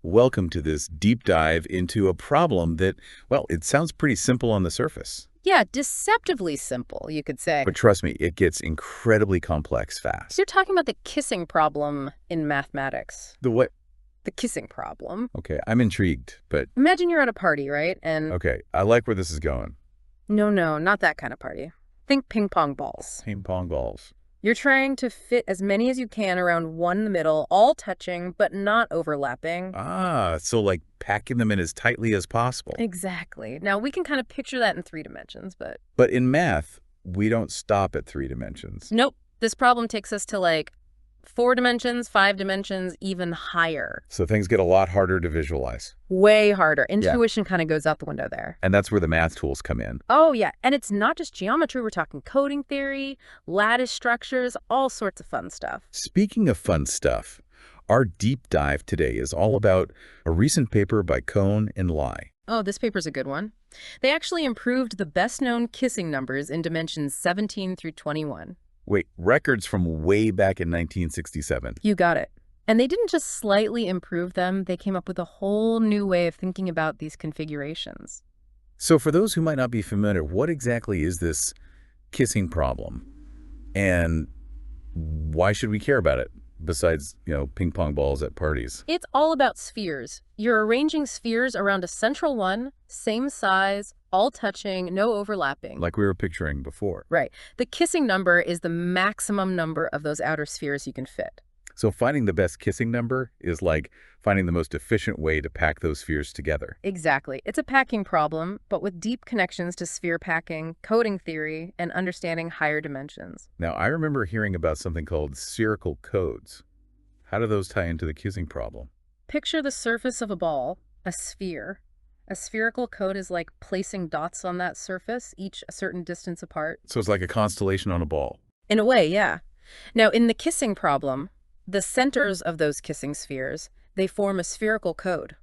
Welcome to this deep dive into a problem that, well, it sounds pretty simple on the surface. Yeah, deceptively simple, you could say. But trust me, it gets incredibly complex fast. You're talking about the kissing problem in mathematics. The what? The kissing problem. Okay, I'm intrigued, but Imagine you're at a party, right? And okay, I like where this is going. no, not that kind of party. Think ping pong balls. Ping pong balls. You're trying to fit as many as you can around one in the middle, all touching, but not overlapping. Ah, so like packing them in as tightly as possible. Exactly. Now, we can kind of picture that in 3 dimensions, but... But in math, we don't stop at 3 dimensions. Nope. This problem takes us to like 4 dimensions, 5 dimensions, even higher. So things get a lot harder to visualize. Way harder. Intuition kind of goes out the window there. And that's where the math tools come in. Oh, yeah. And it's not just geometry. We're talking coding theory, lattice structures, all sorts of fun stuff. Speaking of fun stuff, our deep dive today is all about a recent paper by Cohn and Leech. Oh, this paper's a good one. They actually improved the best-known kissing numbers in dimensions 17 through 21. Wait, records from way back in 1967. You got it. And they didn't just slightly improve them. They came up with a whole new way of thinking about these configurations. So for those who might not be familiar, what exactly is this kissing problem? And why should we care about it? Besides, ping pong balls at parties. It's all about spheres. You're arranging spheres around a central one, same size, all touching, no overlapping. Like we were picturing before. Right. The kissing number is the maximum number of those outer spheres you can fit. So finding the best kissing number is like finding the most efficient way to pack those spheres together. Exactly. It's a packing problem, but with deep connections to sphere packing, coding theory, and understanding higher dimensions. Now, I remember hearing about something called spherical codes. How do those tie into the kissing problem? Picture the surface of a ball, a sphere. A spherical code is like placing dots on that surface, each a certain distance apart. So it's like a constellation on a ball. In a way, yeah. Now, in the kissing problem, the centers of those kissing spheres, they form a spherical code.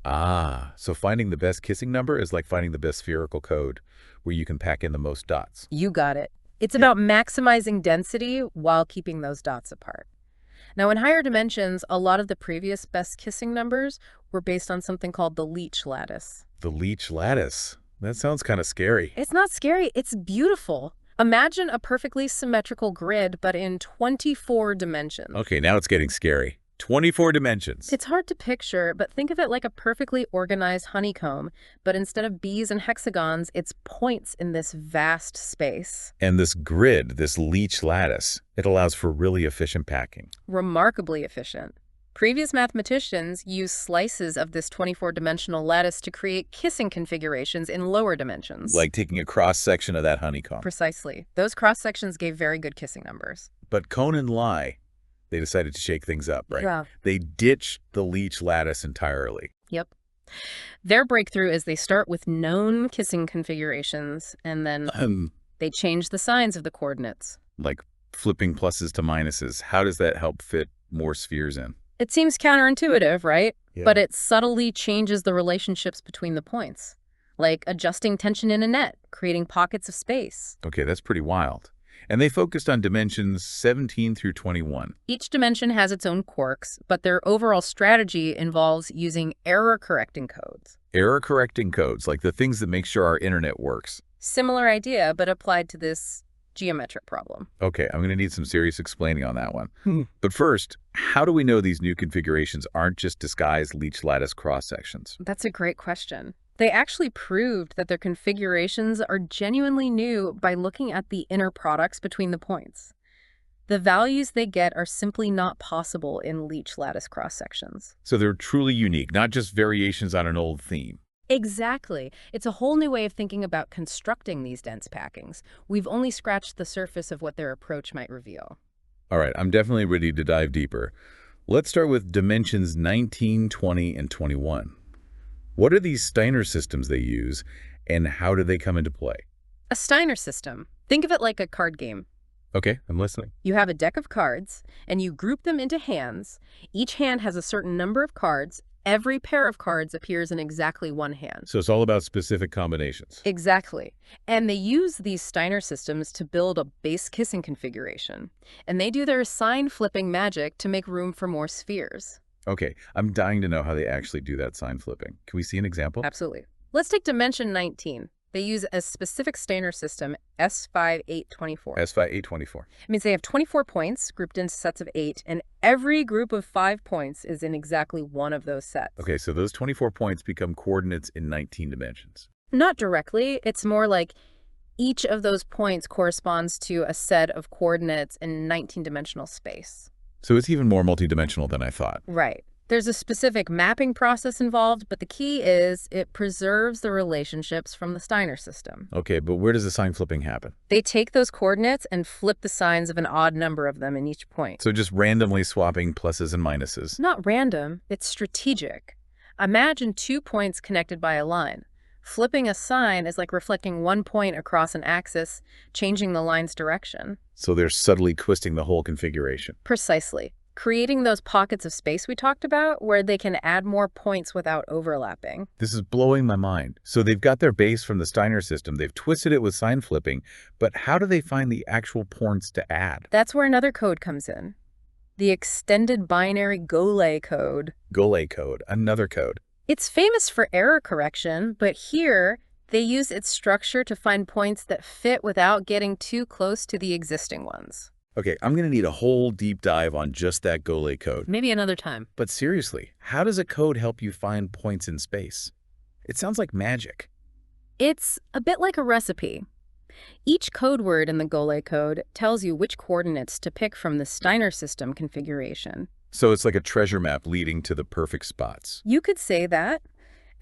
Ah, so finding the best kissing number is like finding the best spherical code where you can pack in the most dots. You got it. It's about maximizing density while keeping those dots apart. Now, in higher dimensions, a lot of the previous best kissing numbers were based on something called the Leech lattice. The Leech lattice. That sounds kind of scary. It's not scary. It's beautiful. Imagine a perfectly symmetrical grid, but in 24 dimensions. Okay, now it's getting scary. 24 dimensions. It's hard to picture, but think of it like a perfectly organized honeycomb, but instead of bees and hexagons, it's points in this vast space. And this grid, this Leech lattice, it allows for really efficient packing. Remarkably efficient. Previous mathematicians used slices of this 24-dimensional lattice to create kissing configurations in lower dimensions. Like taking a cross-section of that honeycomb. Precisely. Those cross-sections gave very good kissing numbers. But Cohn and Leech, they decided to shake things up, right? Yeah. They ditched the Leech lattice entirely. Yep. Their breakthrough is they start with known kissing configurations, and then they change the signs of the coordinates. Like flipping pluses to minuses. How does that help fit more spheres in? It seems counterintuitive, right? Yeah. But it subtly changes the relationships between the points, like adjusting tension in a net, creating pockets of space. Okay, that's pretty wild. And they focused on dimensions 17 through 21. Each dimension has its own quirks, but their overall strategy involves using error-correcting codes. Error-correcting codes, like the things that make sure our internet works. Similar idea, but applied to this geometric problem. Okay, I'm going to need some serious explaining on that one. But first, how do we know these new configurations aren't just disguised Leech lattice cross-sections? That's a great question. They actually proved that their configurations are genuinely new by looking at the inner products between the points. The values they get are simply not possible in Leech lattice cross-sections. So they're truly unique, not just variations on an old theme. Exactly. It's a whole new way of thinking about constructing these dense packings. We've only scratched the surface of what their approach might reveal. All right, I'm definitely ready to dive deeper. Let's start with dimensions 19, 20, and 21. What are these Steiner systems they use, and how do they come into play? A Steiner system. Think of it like a card game. Okay, I'm listening. You have a deck of cards, and you group them into hands. Each hand has a certain number of cards. Every pair of cards appears in exactly one hand. So it's all about specific combinations. Exactly. And they use these Steiner systems to build a base kissing configuration. And they do their sign flipping magic to make room for more spheres. Okay, I'm dying to know how they actually do that sign flipping. Can we see an example? Absolutely. Let's take dimension 19. They use a specific Steiner system, S5824. S5824. It means they have 24 points grouped into sets of 8, and every group of 5 points is in exactly one of those sets. Okay, so those 24 points become coordinates in 19 dimensions. Not directly. It's more like each of those points corresponds to a set of coordinates in 19-dimensional space. So it's even more multidimensional than I thought. Right. There's a specific mapping process involved, but the key is it preserves the relationships from the Steiner system. Okay, but where does the sign flipping happen? They take those coordinates and flip the signs of an odd number of them in each point. So just randomly swapping pluses and minuses. Not random, it's strategic. Imagine 2 points connected by a line. Flipping a sign is like reflecting 1 point across an axis, changing the line's direction. So they're subtly twisting the whole configuration. Precisely. Creating those pockets of space we talked about where they can add more points without overlapping. This is blowing my mind. So they've got their base from the Steiner system, they've twisted it with sign flipping, but how do they find the actual points to add? That's where another code comes in. The extended binary Golay code. Golay code, another code. It's famous for error correction, but here they use its structure to find points that fit without getting too close to the existing ones. Okay, I'm going to need a whole deep dive on just that Golay code. Maybe another time. But seriously, how does a code help you find points in space? It sounds like magic. It's a bit like a recipe. Each code word in the Golay code tells you which coordinates to pick from the Steiner system configuration. So it's like a treasure map leading to the perfect spots. You could say that.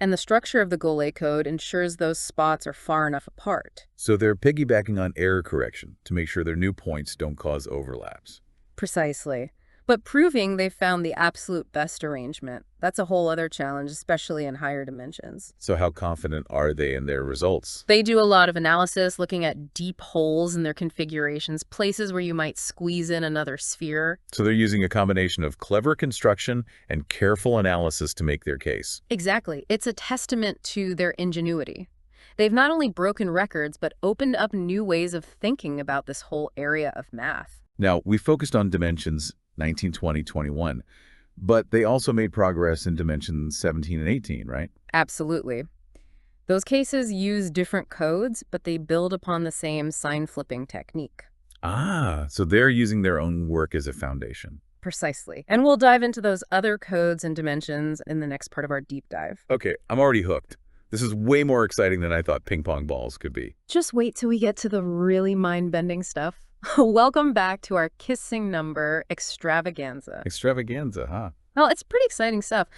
And the structure of the Golay code ensures those spots are far enough apart. So they're piggybacking on error correction to make sure their new points don't cause overlaps. Precisely. But proving they found the absolute best arrangement, that's a whole other challenge, especially in higher dimensions. So how confident are they in their results? They do a lot of analysis looking at deep holes in their configurations, places where you might squeeze in another sphere. So they're using a combination of clever construction and careful analysis to make their case. Exactly. It's a testament to their ingenuity. They've not only broken records, but opened up new ways of thinking about this whole area of math. Now, we focused on dimensions 19, 20, 21, but they also made progress in dimensions 17 and 18, right? Absolutely. Those cases use different codes, but they build upon the same sign flipping technique. Ah, so they're using their own work as a foundation. Precisely. And we'll dive into those other codes and dimensions in the next part of our deep dive. Okay, I'm already hooked. This is way more exciting than I thought ping pong balls could be. Just wait till we get to the really mind-bending stuff. Welcome back to our kissing number extravaganza. Extravaganza, huh? Well, it's pretty exciting stuff.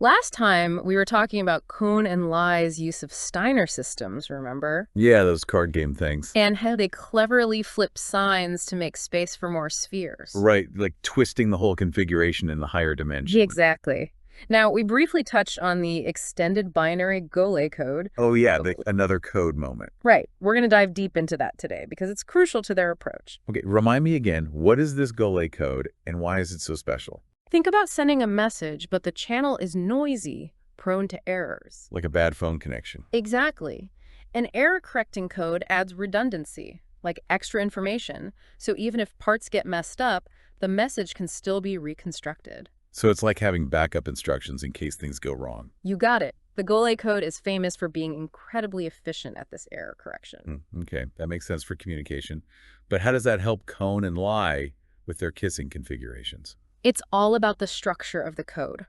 Last time, we were talking about Cohn and Lie's use of Steiner systems, remember? Yeah, those card game things. And how they cleverly flip signs to make space for more spheres. Right, like twisting the whole configuration in the higher dimension. Exactly. Now, we briefly touched on the extended binary Golay code. Oh yeah, another code moment. Right. We're going to dive deep into that today because it's crucial to their approach. Okay, remind me again, what is this Golay code and why is it so special? Think about sending a message, but the channel is noisy, prone to errors. Like a bad phone connection. Exactly. An error-correcting code adds redundancy, like extra information, so even if parts get messed up, the message can still be reconstructed. So it's like having backup instructions in case things go wrong. You got it. The Golay code is famous for being incredibly efficient at this error correction. Okay, that makes sense for communication. But how does that help Cohn and Lie with their kissing configurations? It's all about the structure of the code.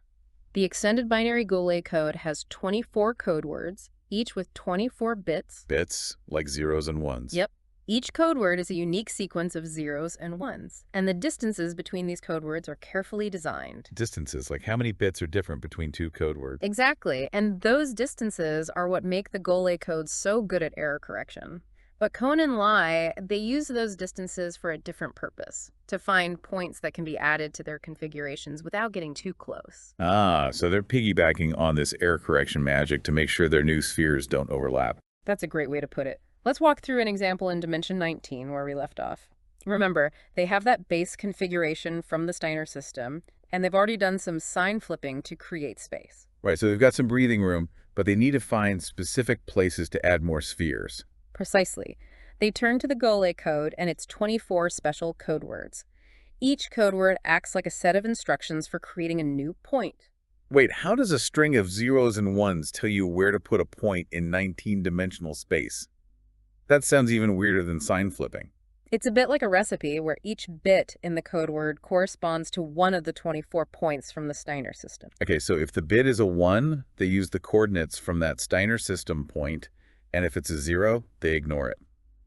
The extended binary Golay code has 24 code words, each with 24 bits. Bits, like zeros and ones. Yep. Each code word is a unique sequence of zeros and ones, and the distances between these code words are carefully designed. Distances, like how many bits are different between two code words? Exactly, and those distances are what make the Golay code so good at error correction. But Cohn and Lie, they use those distances for a different purpose, to find points that can be added to their configurations without getting too close. Ah, so they're piggybacking on this error correction magic to make sure their new spheres don't overlap. That's a great way to put it. Let's walk through an example in dimension 19 where we left off. Remember, they have that base configuration from the Steiner system, and they've already done some sign flipping to create space. Right, so they've got some breathing room, but they need to find specific places to add more spheres. Precisely. They turn to the Golay code and its 24 special code words. Each code word acts like a set of instructions for creating a new point. Wait, how does a string of zeros and ones tell you where to put a point in 19-dimensional space? That sounds even weirder than sign flipping. It's a bit like a recipe where each bit in the code word corresponds to one of the 24 points from the Steiner system. Okay, so if the bit is a 1, they use the coordinates from that Steiner system point, and if it's a 0, they ignore it.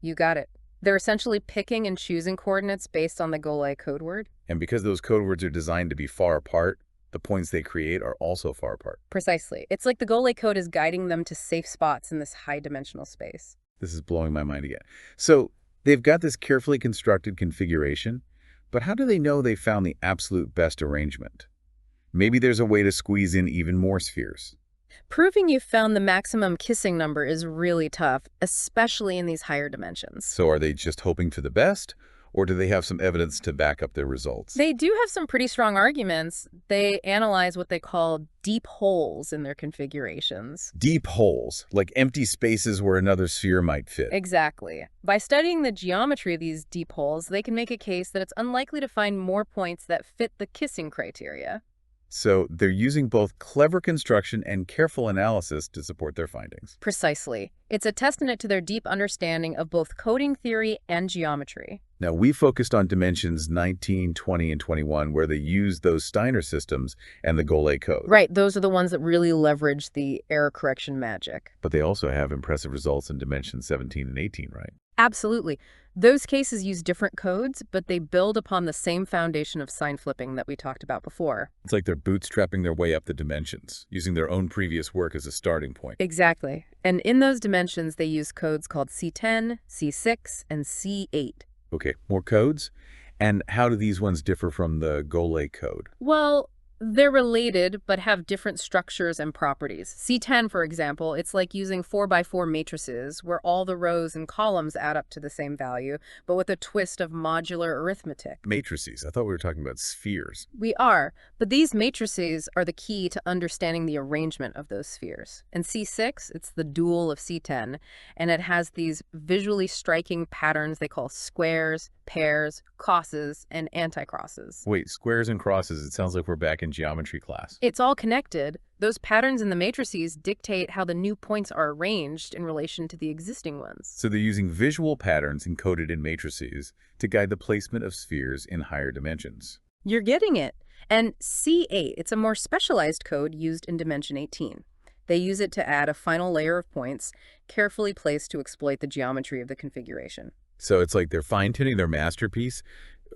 You got it. They're essentially picking and choosing coordinates based on the Golay code word. And because those code words are designed to be far apart, the points they create are also far apart. Precisely. It's like the Golay code is guiding them to safe spots in this high-dimensional space. This is blowing my mind again. So they've got this carefully constructed configuration, but how do they know they found the absolute best arrangement? Maybe there's a way to squeeze in even more spheres. Proving you've found the maximum kissing number is really tough, especially in these higher dimensions. So are they just hoping for the best, or do they have some evidence to back up their results? They do have some pretty strong arguments. They analyze what they call deep holes in their configurations. Deep holes, like empty spaces where another sphere might fit. Exactly. By studying the geometry of these deep holes, they can make a case that it's unlikely to find more points that fit the kissing criteria. So they're using both clever construction and careful analysis to support their findings. Precisely. It's a testament to their deep understanding of both coding theory and geometry. Now, we focused on dimensions 19, 20, and 21, where they used those Steiner systems and the Golay code. Right, those are the ones that really leverage the error correction magic. But they also have impressive results in dimensions 17 and 18, right? Absolutely. Those cases use different codes, but they build upon the same foundation of sign flipping that we talked about before. It's like they're bootstrapping their way up the dimensions, using their own previous work as a starting point. Exactly. And in those dimensions, they use codes called C10, C6, and C8. Okay, more codes? And how do these ones differ from the Golay code? Well, they're related, but have different structures and properties. C10, for example, it's like using 4x4 matrices, where all the rows and columns add up to the same value, but with a twist of modular arithmetic. Matrices. I thought we were talking about spheres. We are, but these matrices are the key to understanding the arrangement of those spheres. In C6, it's the dual of C10, and it has these visually striking patterns they call squares, pairs, crosses, and anti-crosses. Wait, squares and crosses, it sounds like we're back in geometry class. It's all connected. Those patterns in the matrices dictate how the new points are arranged in relation to the existing ones. So they're using visual patterns encoded in matrices to guide the placement of spheres in higher dimensions. You're getting it. And C8, it's a more specialized code used in dimension 18. They use it to add a final layer of points, carefully placed to exploit the geometry of the configuration. So it's like they're fine-tuning their masterpiece,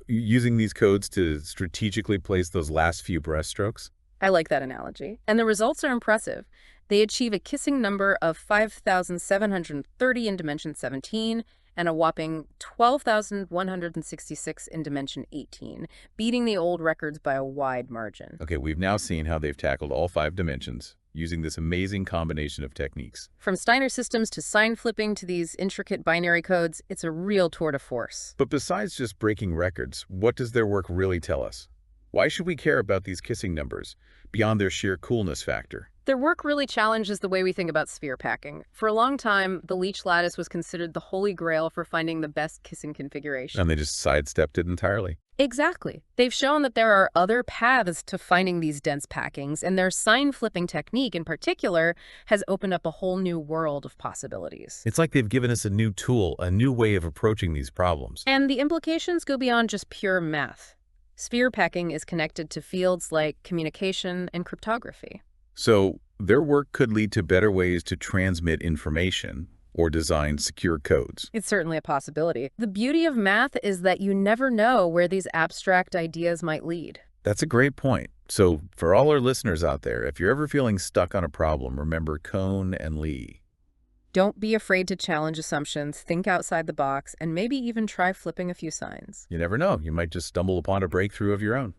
using these codes to strategically place those last few brushstrokes. I like that analogy. And the results are impressive. They achieve a kissing number of 5,730 in dimension 17 and a whopping 12,166 in dimension 18, beating the old records by a wide margin. Okay, we've now seen how they've tackled all 5 dimensions using this amazing combination of techniques. From Steiner systems to sign flipping to these intricate binary codes, it's a real tour de force. But besides just breaking records, what does their work really tell us? Why should we care about these kissing numbers, beyond their sheer coolness factor? Their work really challenges the way we think about sphere packing. For a long time, the Leech lattice was considered the holy grail for finding the best kissing configuration. And they just sidestepped it entirely. Exactly. They've shown that there are other paths to finding these dense packings, and their sign flipping technique in particular has opened up a whole new world of possibilities. It's like they've given us a new tool, a new way of approaching these problems. And the implications go beyond just pure math. Sphere packing is connected to fields like communication and cryptography. So their work could lead to better ways to transmit information or design secure codes. It's certainly a possibility. The beauty of math is that you never know where these abstract ideas might lead. That's a great point. So for all our listeners out there, if you're ever feeling stuck on a problem, remember Cohn and Lee. Don't be afraid to challenge assumptions, think outside the box, and maybe even try flipping a few signs. You never know. You might just stumble upon a breakthrough of your own.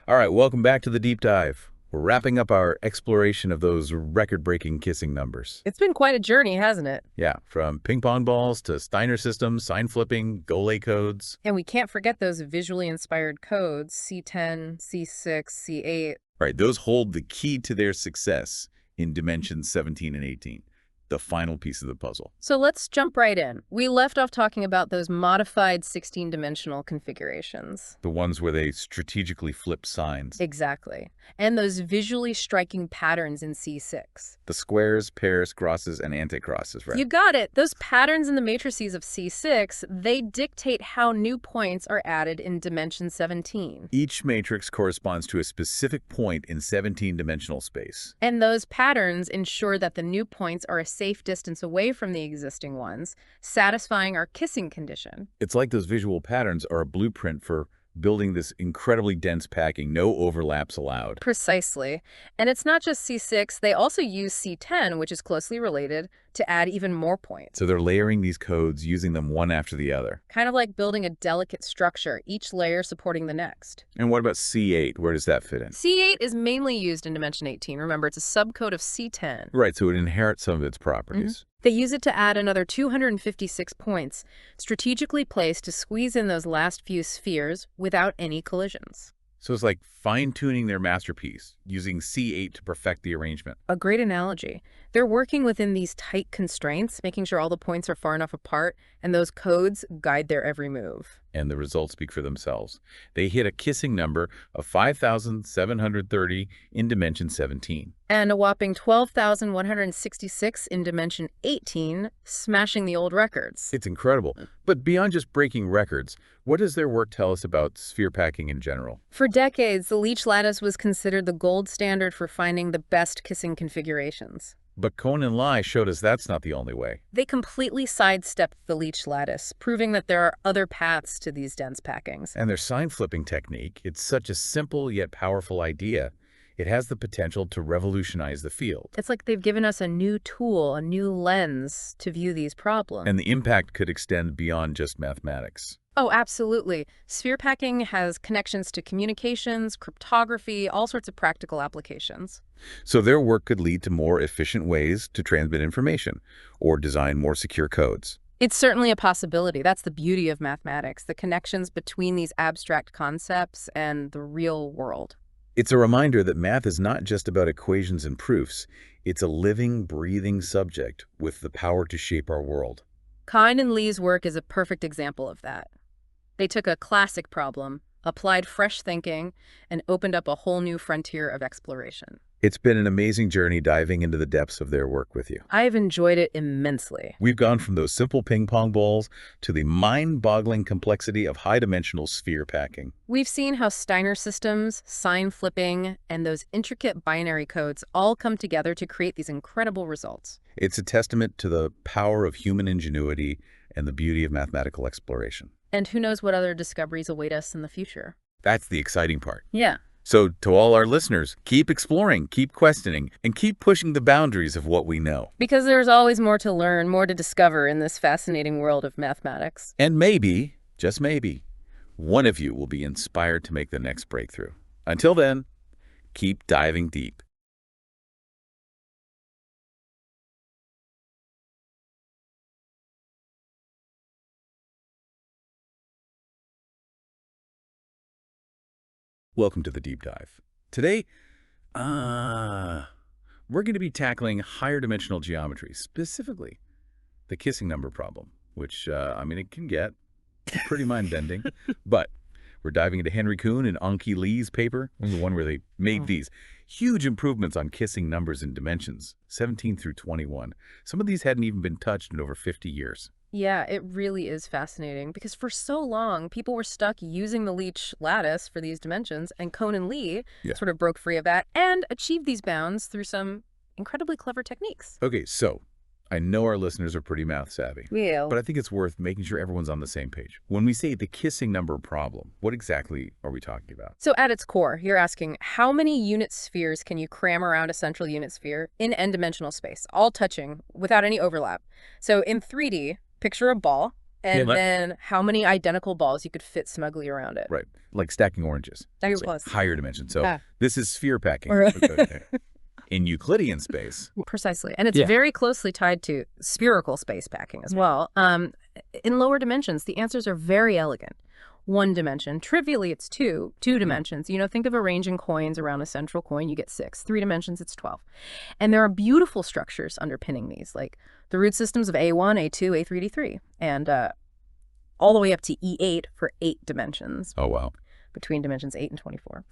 All right, welcome back to the deep dive. We're wrapping up our exploration of those record-breaking kissing numbers. It's been quite a journey, hasn't it? Yeah, from ping pong balls to Steiner systems, sign flipping, Golay codes. And we can't forget those visually inspired codes, C10, C6, C8. Right, those hold the key to their success in dimensions 17 and 18. the final piece of the puzzle. So let's jump right in. We left off talking about those modified 16-dimensional configurations. The ones where they strategically flip signs. Exactly. And those visually striking patterns in C6. The squares, pairs, crosses, and anticrosses, right? You got it. Those patterns in the matrices of C6, they dictate how new points are added in dimension 17. Each matrix corresponds to a specific point in 17-dimensional space. And those patterns ensure that the new points are a safe distance away from the existing ones, satisfying our kissing condition. It's like those visual patterns are a blueprint for building this incredibly dense packing, no overlaps allowed. Precisely. And it's not just C6, they also use C10, which is closely related, to add even more points. So they're layering these codes, using them one after the other. Kind of like building a delicate structure, each layer supporting the next. And what about C8? Where does that fit in? C8 is mainly used in dimension 18. Remember, it's a subcode of C10. Right, so it inherits some of its properties. They use it to add another 256 points, strategically placed to squeeze in those last few spheres without any collisions. So it's like fine-tuning their masterpiece, using C8 to perfect the arrangement. A great analogy. They're working within these tight constraints, making sure all the points are far enough apart, and those codes guide their every move. And the results speak for themselves. They hit a kissing number of 5,730 in dimension 17. And a whopping 12,166 in dimension 18, smashing the old records. It's incredible. But beyond just breaking records, what does their work tell us about sphere packing in general? For decades, the Leech lattice was considered the gold standard for finding the best kissing configurations. But Cohn and Leech showed us that's not the only way. They completely sidestepped the Leech lattice, proving that there are other paths to these dense packings. And their sign flipping technique, it's such a simple yet powerful idea. It has the potential to revolutionize the field. It's like they've given us a new tool, a new lens to view these problems. And the impact could extend beyond just mathematics. Oh, absolutely. Sphere packing has connections to communications, cryptography, all sorts of practical applications. So their work could lead to more efficient ways to transmit information or design more secure codes. It's certainly a possibility. That's the beauty of mathematics, the connections between these abstract concepts and the real world. It's a reminder that math is not just about equations and proofs. It's a living, breathing subject with the power to shape our world. Cohn and Lee's work is a perfect example of that. They took a classic problem, applied fresh thinking, and opened up a whole new frontier of exploration. It's been an amazing journey diving into the depths of their work with you. I've enjoyed it immensely. We've gone from those simple ping pong balls to the mind-boggling complexity of high-dimensional sphere packing. We've seen how Steiner systems, sign flipping, and those intricate binary codes all come together to create these incredible results. It's a testament to the power of human ingenuity and the beauty of mathematical exploration. And who knows what other discoveries await us in the future. That's the exciting part. Yeah. So to all our listeners, keep exploring, keep questioning, and keep pushing the boundaries of what we know. Because there's always more to learn, more to discover in this fascinating world of mathematics. And maybe, just maybe, one of you will be inspired to make the next breakthrough. Until then, keep diving deep. Welcome to the Deep Dive. Today, we're going to be tackling higher dimensional geometry, specifically the kissing number problem, which, it can get pretty mind-bending, but we're diving into Henry Cohn and Anqi Lee's paper, the one where they made these huge improvements on kissing numbers and dimensions, 17 through 21. Some of these hadn't even been touched in over 50 years. Yeah, it really is fascinating because for so long, people were stuck using the Leech lattice for these dimensions, and Cohn and Lee sort of broke free of that and achieved these bounds through some incredibly clever techniques. Okay, so I know our listeners are pretty math savvy, Yeah. but I think it's worth making sure everyone's on the same page. When we say the kissing number problem, what exactly are we talking about? So at its core, you're asking how many unit spheres can you cram around a central unit sphere in n-dimensional space, all touching without any overlap. So in 3D, picture a ball, and then how many identical balls you could fit smugly around it. Right, like stacking oranges. Now you're So close. higher dimension. So this is sphere packing. In Euclidean space. Precisely. And it's very closely tied to spherical space packing as well. In lower dimensions, the answers are very elegant. one dimension. Trivially, it's two dimensions. Think of arranging coins around a central coin, you get 6. 3 dimensions, it's 12. And there are beautiful structures underpinning these, like the root systems of A1, A2, A3, D3, and all the way up to E8 for 8 dimensions. Oh, wow. Between dimensions 8 and 24.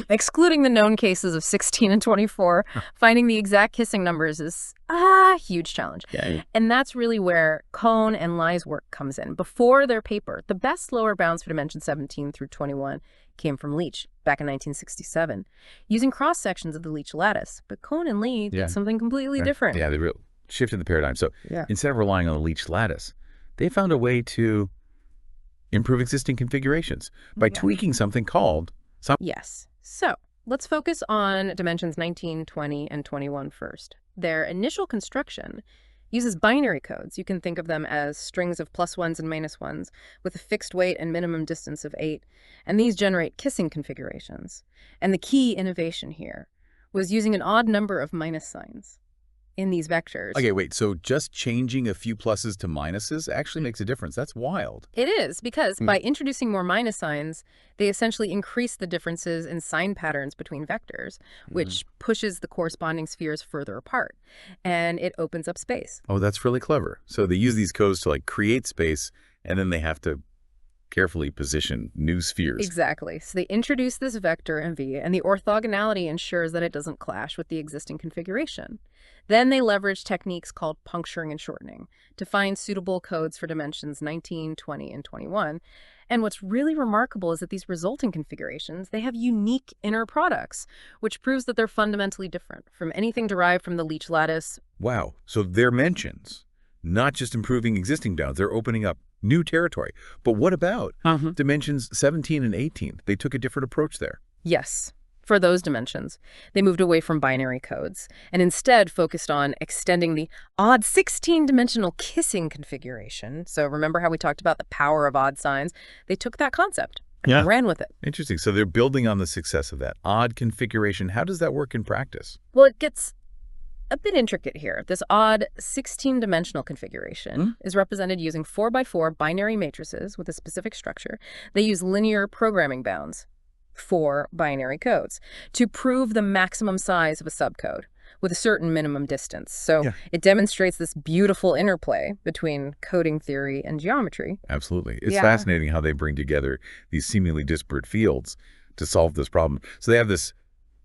Excluding the known cases of 16 and 24, finding the exact kissing numbers is a huge challenge. Yeah. And that's really where Cohn and Lie's work comes in. Before their paper, the best lower bounds for dimension 17 through 21 came from Leech back in 1967, using cross-sections of the Leech lattice. But Cohn and Lie did something completely different. Yeah, they shifted the paradigm. So instead of relying on the Leech lattice, they found a way to improve existing configurations by tweaking something called... Yes. So let's focus on dimensions 19, 20, and 21 first. Their initial construction uses binary codes. You can think of them as strings of +1s and -1s with a fixed weight and minimum distance of 8. And these generate kissing configurations. And the key innovation here was using an odd number of minus signs in these vectors. Okay, wait, so just changing a few pluses to minuses actually makes a difference. That's wild. It is, because by introducing more minus signs, they essentially increase the differences in sign patterns between vectors, which pushes the corresponding spheres further apart, and it opens up space. Oh, that's really clever. So they use these codes to like create space, and then they have to carefully position new spheres. Exactly. So they introduce this vector in V, and the orthogonality ensures that it doesn't clash with the existing configuration. Then they leverage techniques called puncturing and shortening to find suitable codes for dimensions 19, 20, and 21. And what's really remarkable is that these resulting configurations, they have unique inner products, which proves that they're fundamentally different from anything derived from the Leech lattice. Wow. So their mentions, not just improving existing bounds, they're opening up new territory. But what about dimensions 17 and 18? They took a different approach there. Yes. For those dimensions, they moved away from binary codes and instead focused on extending the odd 16-dimensional kissing configuration. So remember how we talked about the power of odd signs? They took that concept and ran with it. Interesting. So they're building on the success of that odd configuration. How does that work in practice? Well, it gets a bit intricate here. This odd 16-dimensional configuration is represented using 4x4 binary matrices with a specific structure. They use linear programming bounds for binary codes to prove the maximum size of a subcode with a certain minimum distance. So it demonstrates this beautiful interplay between coding theory and geometry. Absolutely. It's fascinating how they bring together these seemingly disparate fields to solve this problem. So they have this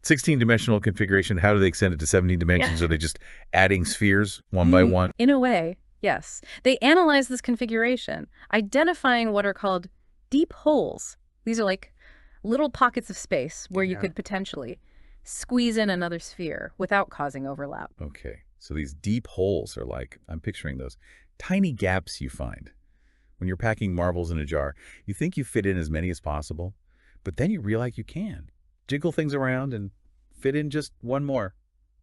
16-dimensional configuration. How do they extend it to 17 dimensions? Are they just adding spheres one by one? In a way, yes. They analyze this configuration, identifying what are called deep holes. These are like little pockets of space where you could potentially squeeze in another sphere without causing overlap. Okay, so these deep holes are like, I'm picturing those tiny gaps you find when you're packing marbles in a jar. You think you fit in as many as possible, but then you realize you can jiggle things around and fit in just one more.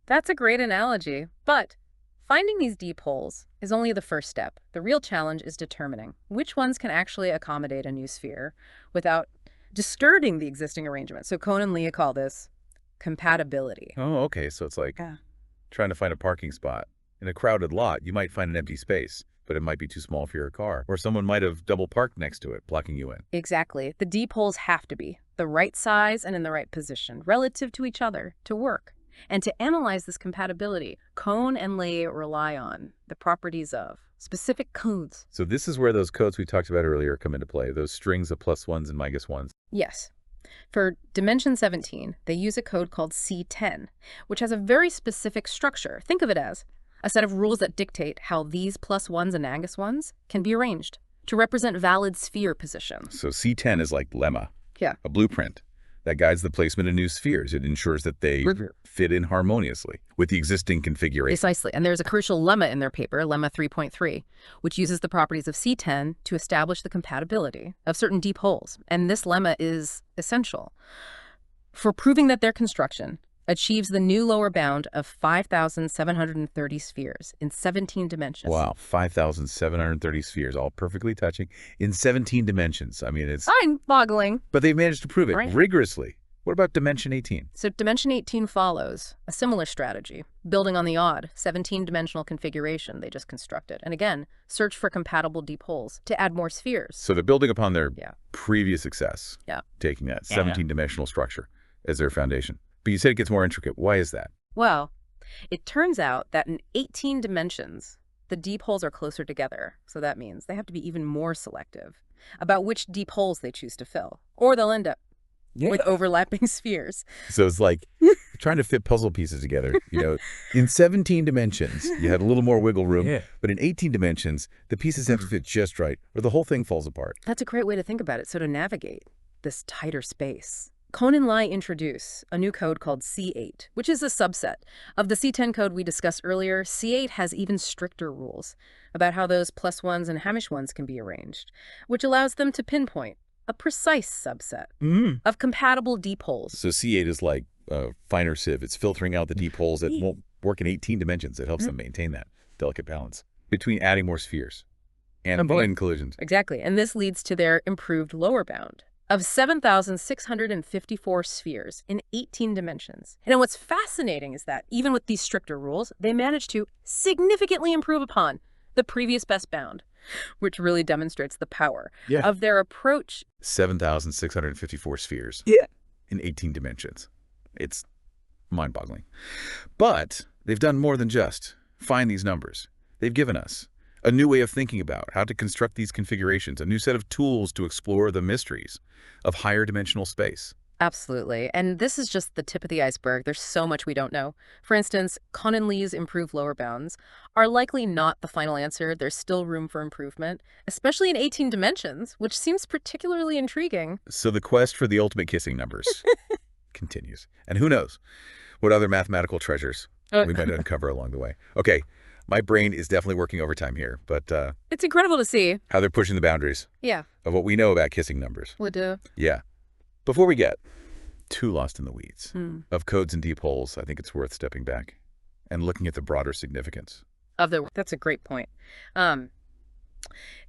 That's a great analogy, but finding these deep holes is only the first step. The real challenge is determining which ones can actually accommodate a new sphere without disturbing the existing arrangement. So Cohn and Lie call this compatibility. Oh, okay. So it's like trying to find a parking spot. In a crowded lot, you might find an empty space, but it might be too small for your car. Or someone might have double parked next to it, blocking you in. Exactly. The deep holes have to be the right size and in the right position relative to each other to work. And to analyze this compatibility, Cohn and Lie rely on the properties of specific codes. So this is where those codes we talked about earlier come into play, those strings of +1s and -1s. Yes. For dimension 17, they use a code called C10, which has a very specific structure. Think of it as a set of rules that dictate how these +1s and -1s can be arranged to represent valid sphere positions. So C10 is like lemma, a blueprint that guides the placement of new spheres. It ensures that they fit in harmoniously with the existing configuration. Precisely. And there's a crucial lemma in their paper, lemma 3.3, which uses the properties of C10 to establish the compatibility of certain deep holes. And this lemma is essential for proving that their construction achieves the new lower bound of 5,730 spheres in 17 dimensions. Wow, 5,730 spheres, all perfectly touching in 17 dimensions. I mean, it's mind-boggling. But they managed to prove it rigorously What about dimension 18? So dimension 18 follows a similar strategy, building on the odd 17-dimensional configuration they just constructed. And again, search for compatible deep holes to add more spheres. So they're building upon their Yeah. previous success, Yeah. taking that Yeah. 17-dimensional structure as their foundation. But you said it gets more intricate. Why is that? Well, it turns out that in 18 dimensions, the deep holes are closer together. So that means they have to be even more selective about which deep holes they choose to fill, or they'll end up with overlapping spheres. So it's like trying to fit puzzle pieces together. In 17 dimensions, you had a little more wiggle room. Yeah. But in 18 dimensions, the pieces have to fit just right, or the whole thing falls apart. That's a great way to think about it. So to navigate this tighter space, Cohn and Leech introduce a new code called C8, which is a subset of the C10 code we discussed earlier. C8 has even stricter rules about how those +1s and Hamish 1s can be arranged, which allows them to pinpoint a precise subset of compatible deep holes. So C8 is like a finer sieve. It's filtering out the deep holes that won't work in 18 dimensions. It helps them maintain that delicate balance between adding more spheres and collisions. Exactly. And this leads to their improved lower bound of 7,654 spheres in 18 dimensions. And what's fascinating is that even with these stricter rules, they managed to significantly improve upon the previous best bound, which really demonstrates the power of their approach. 7,654 spheres Yeah. in 18 dimensions. It's mind-boggling. But they've done more than just find these numbers. They've given us a new way of thinking about how to construct these configurations, a new set of tools to explore the mysteries of higher dimensional space. Absolutely. And this is just the tip of the iceberg. There's so much we don't know. For instance, Cohn and Leech's improved lower bounds are likely not the final answer. There's still room for improvement, especially in 18 dimensions, which seems particularly intriguing. So the quest for the ultimate kissing numbers continues. And who knows what other mathematical treasures we might uncover along the way. Okay, my brain is definitely working overtime here, but It's incredible to see. how they're pushing the boundaries Yeah. of what we know about kissing numbers. Yeah. Before we get too lost in the weeds of codes and deep holes, I think it's worth stepping back and looking at the broader significance. That's a great point.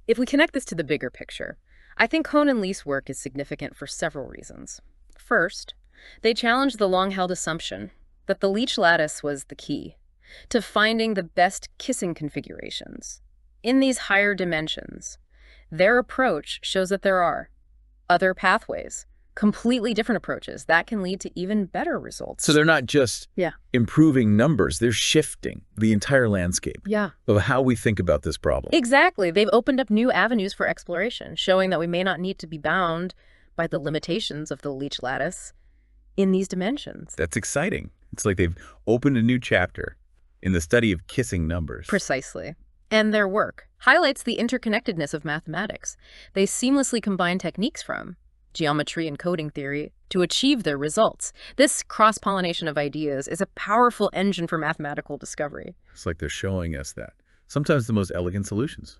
If we connect this to the bigger picture, I think Cohn and Leech's work is significant for several reasons. First, they challenged the long-held assumption that the Leech lattice was the key to finding the best kissing configurations. In these higher dimensions, their approach shows that there are other pathways, completely different approaches that can lead to even better results. So they're not just improving numbers, they're shifting the entire landscape of how we think about this problem. Exactly. They've opened up new avenues for exploration, showing that we may not need to be bound by the limitations of the Leech lattice in these dimensions. That's exciting. It's like they've opened a new chapter in the study of kissing numbers. Precisely. And their work highlights the interconnectedness of mathematics. They seamlessly combine techniques from geometry and coding theory to achieve their results. This cross-pollination of ideas is a powerful engine for mathematical discovery. It's like they're showing us that sometimes the most elegant solutions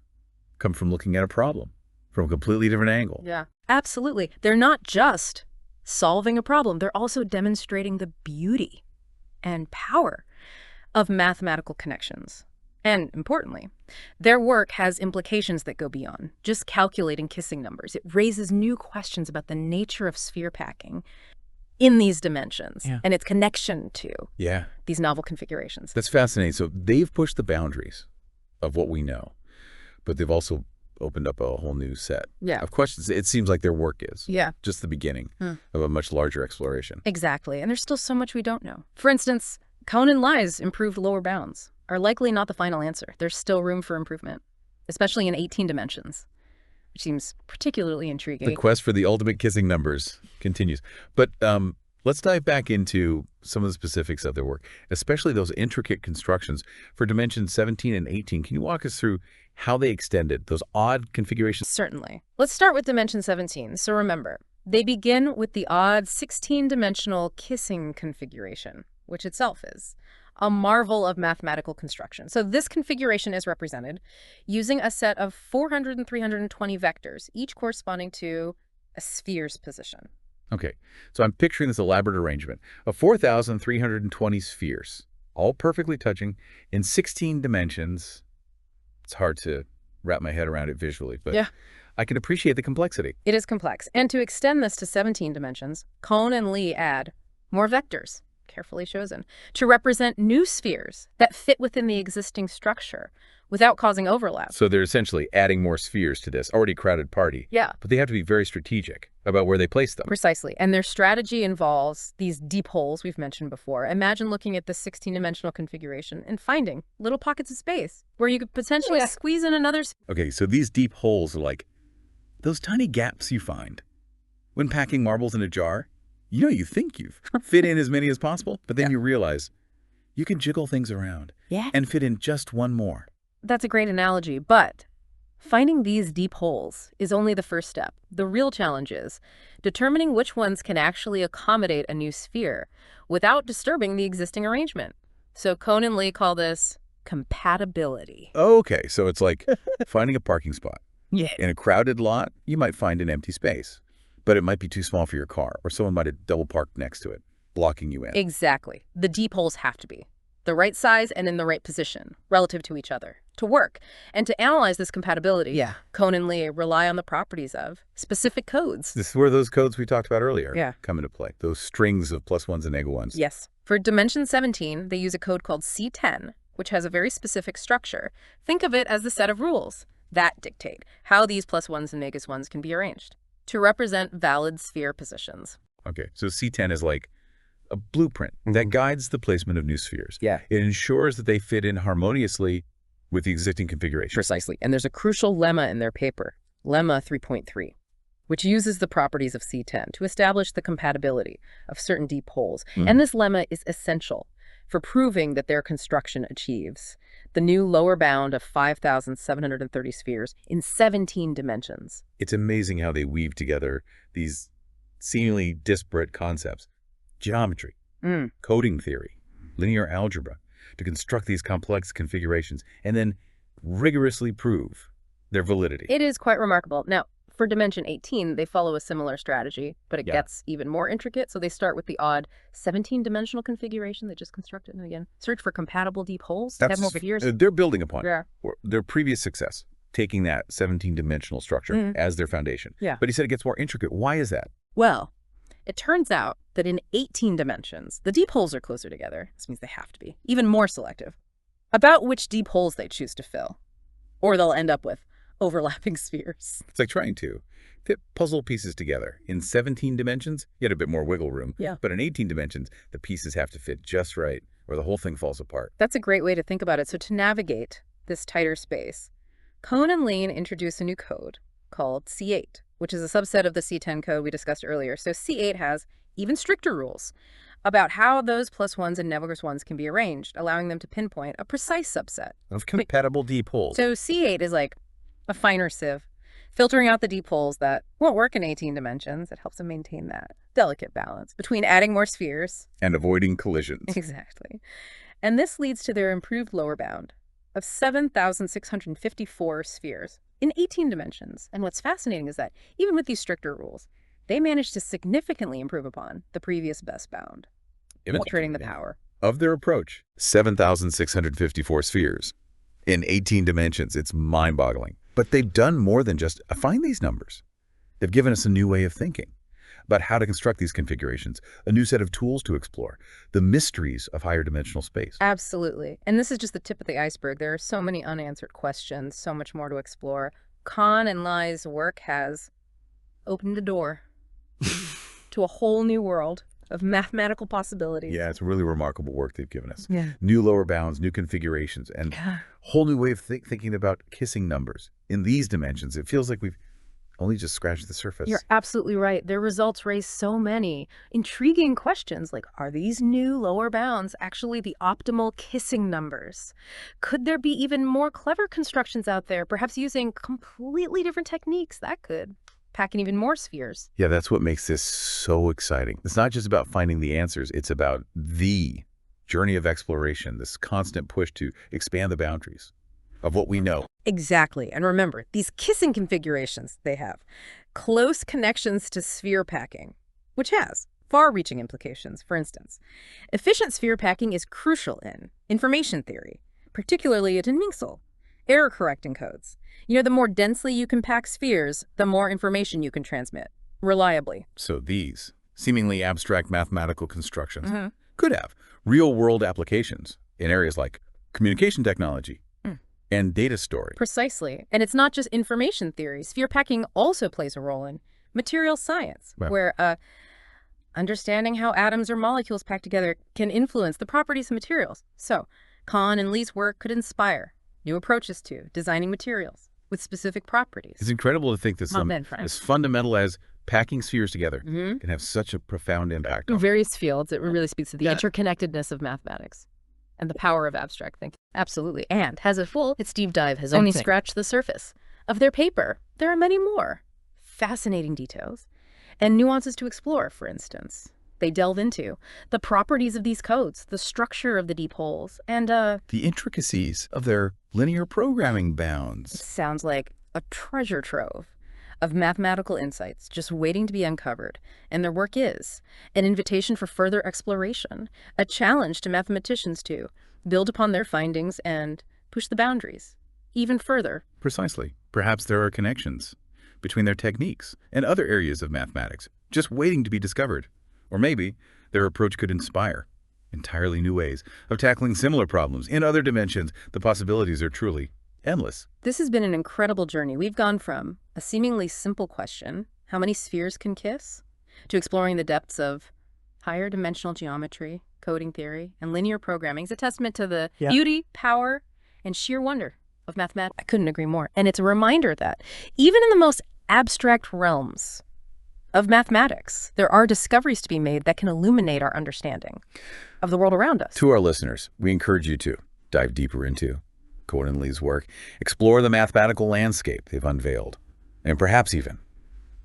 come from looking at a problem from a completely different angle. Yeah, absolutely. They're not just solving a problem, they're also demonstrating the beauty and power of mathematical connections. And importantly, their work has implications that go beyond just calculating kissing numbers. It raises new questions about the nature of sphere packing in these dimensions and its connection to these novel configurations. That's fascinating. So they've pushed the boundaries of what we know, but they've also opened up a whole new set of questions. It seems like their work is just the beginning of a much larger exploration. Exactly. And there's still so much we don't know. For instance, Cohn and Leech's improved lower bounds are likely not the final answer. There's still room for improvement, especially in 18 dimensions, which seems particularly intriguing. The quest for the ultimate kissing numbers continues. But let's dive back into some of the specifics of their work, especially those intricate constructions for dimensions 17 and 18. Can you walk us through how they extended those odd configurations? Certainly. Let's start with dimension 17. So remember, they begin with the odd 16-dimensional kissing configuration, which itself is a marvel of mathematical construction. So this configuration is represented using a set of 400 and 320 vectors, each corresponding to a sphere's position. Okay, so I'm picturing this elaborate arrangement of 4,320 spheres, all perfectly touching in 16 dimensions. It's hard to wrap my head around it visually, but I can appreciate the complexity. It is complex. And to extend this to 17 dimensions, Cohn and Lee add more vectors, carefully chosen, to represent new spheres that fit within the existing structure without causing overlap. So they're essentially adding more spheres to this already crowded party. Yeah. But they have to be very strategic about where they place them. Precisely. And their strategy involves these deep holes we've mentioned before. Imagine looking at this 16-dimensional configuration and finding little pockets of space where you could potentially squeeze in another. Okay, so these deep holes are like those tiny gaps you find when packing marbles in a jar. You think you've fit in as many as possible, but then you realize you can jiggle things around and fit in just one more. That's a great analogy, but finding these deep holes is only the first step. The real challenge is determining which ones can actually accommodate a new sphere without disturbing the existing arrangement. So Cohn and Lee call this compatibility. Okay, so it's like finding a parking spot. Yeah. In a crowded lot, you might find an empty space, but it might be too small for your car, or someone might have double parked next to it, blocking you in. Exactly. The deep holes have to be the right size and in the right position relative to each other to work. And to analyze this compatibility, Cohn and Lee rely on the properties of specific codes. This is where those codes we talked about earlier come into play, those strings of +1s and -1s. Yes. For dimension 17, they use a code called C10, which has a very specific structure. Think of it as the set of rules that dictate how these +1s and -1s can be arranged to represent valid sphere positions. Okay, so C10 is like a blueprint that guides the placement of new spheres. Yeah. It ensures that they fit in harmoniously with the existing configuration. Precisely. And there's a crucial lemma in their paper, lemma 3.3, which uses the properties of C10 to establish the compatibility of certain deep holes. And this lemma is essential for proving that their construction achieves the new lower bound of 5,730 spheres in 17 dimensions. It's amazing how they weave together these seemingly disparate concepts. Geometry, coding theory, linear algebra, to construct these complex configurations and then rigorously prove their validity. It is quite remarkable. Now, for dimension 18, they follow a similar strategy, but it gets even more intricate. So they start with the odd 17-dimensional configuration they just constructed. And again, search for compatible deep holes to have more spheres. They're building upon their previous success, taking that 17-dimensional structure as their foundation. But he said it gets more intricate. Why is that? Well, it turns out that in 18 dimensions, the deep holes are closer together. This means they have to be even more selective about which deep holes they choose to fill, or they'll end up with overlapping spheres. It's like trying to fit puzzle pieces together. In 17 dimensions, you had a bit more wiggle room. But in 18 dimensions, the pieces have to fit just right, or the whole thing falls apart. That's a great way to think about it. So to navigate this tighter space, Cohn and Lee introduce a new code called C8, which is a subset of the C10 code we discussed earlier. So C8 has even stricter rules about how those +1s and -1s can be arranged, allowing them to pinpoint a precise subset of compatible deep holes. So C8 is like a finer sieve, filtering out the deep holes that won't work in 18 dimensions. It helps them maintain that delicate balance between adding more spheres and avoiding collisions. Exactly. And this leads to their improved lower bound of 7,654 spheres in 18 dimensions. And what's fascinating is that even with these stricter rules, they managed to significantly improve upon the previous best bound, illustrating the power of their approach. 7,654 spheres in 18 dimensions. It's mind-boggling. But they've done more than just find these numbers. They've given us a new way of thinking about how to construct these configurations, a new set of tools to explore, the mysteries of higher dimensional space. Absolutely. And this is just the tip of the iceberg. There are so many unanswered questions, so much more to explore. Cohn and Lee's work has opened the door to a whole new world of mathematical possibilities. Yeah, it's really remarkable work they've given us. New lower bounds, new configurations, and whole new way of thinking about kissing numbers. In these dimensions, it feels like we've only just scratched the surface. You're absolutely right. Their results raise so many intriguing questions like, are these new lower bounds actually the optimal kissing numbers? Could there be even more clever constructions out there, perhaps using completely different techniques that could pack in even more spheres? Yeah, that's what makes this so exciting. It's not just about finding the answers. It's about the journey of exploration, this constant push to expand the boundaries of what we know. Exactly. And remember, these kissing configurations they have close connections to sphere packing, which has far-reaching implications. For instance, efficient sphere packing is crucial in information theory, particularly at Ningsel, error-correcting codes. The more densely you can pack spheres, the more information you can transmit reliably. So these seemingly abstract mathematical constructions Mhm. could have real-world applications in areas like communication technology and data storage. Precisely. And it's not just information theory. Sphere packing also plays a role in material science, Wow. where understanding how atoms or molecules pack together can influence the properties of materials. So, Cohn and Lee's work could inspire new approaches to designing materials with specific properties. It's incredible to think that something as fundamental as packing spheres together can have such a profound impact In on various fields, it really speaks to the interconnectedness of mathematics and the power of abstract thinking. Absolutely. And its deep dive has only scratched the surface of their paper. There are many more fascinating details and nuances to explore, for instance. They delve into the properties of these codes, the structure of the deep holes, and the intricacies of their linear programming bounds. sounds like a treasure trove of mathematical insights just waiting to be uncovered. And their work is an invitation for further exploration, a challenge to mathematicians to build upon their findings and push the boundaries even further. Precisely. Perhaps there are connections between their techniques and other areas of mathematics just waiting to be discovered. Or maybe their approach could inspire entirely new ways of tackling similar problems in other dimensions. The possibilities are truly endless. This has been an incredible journey. We've gone from a seemingly simple question, how many spheres can kiss, to exploring the depths of higher dimensional geometry, coding theory, and linear programming. It's a testament to the beauty, power, and sheer wonder of mathematics. I couldn't agree more. And it's a reminder that even in the most abstract realms of mathematics, there are discoveries to be made that can illuminate our understanding of the world around us. To our listeners, we encourage you to dive deeper into Cohn and Lee's work, explore the mathematical landscape they've unveiled, and perhaps even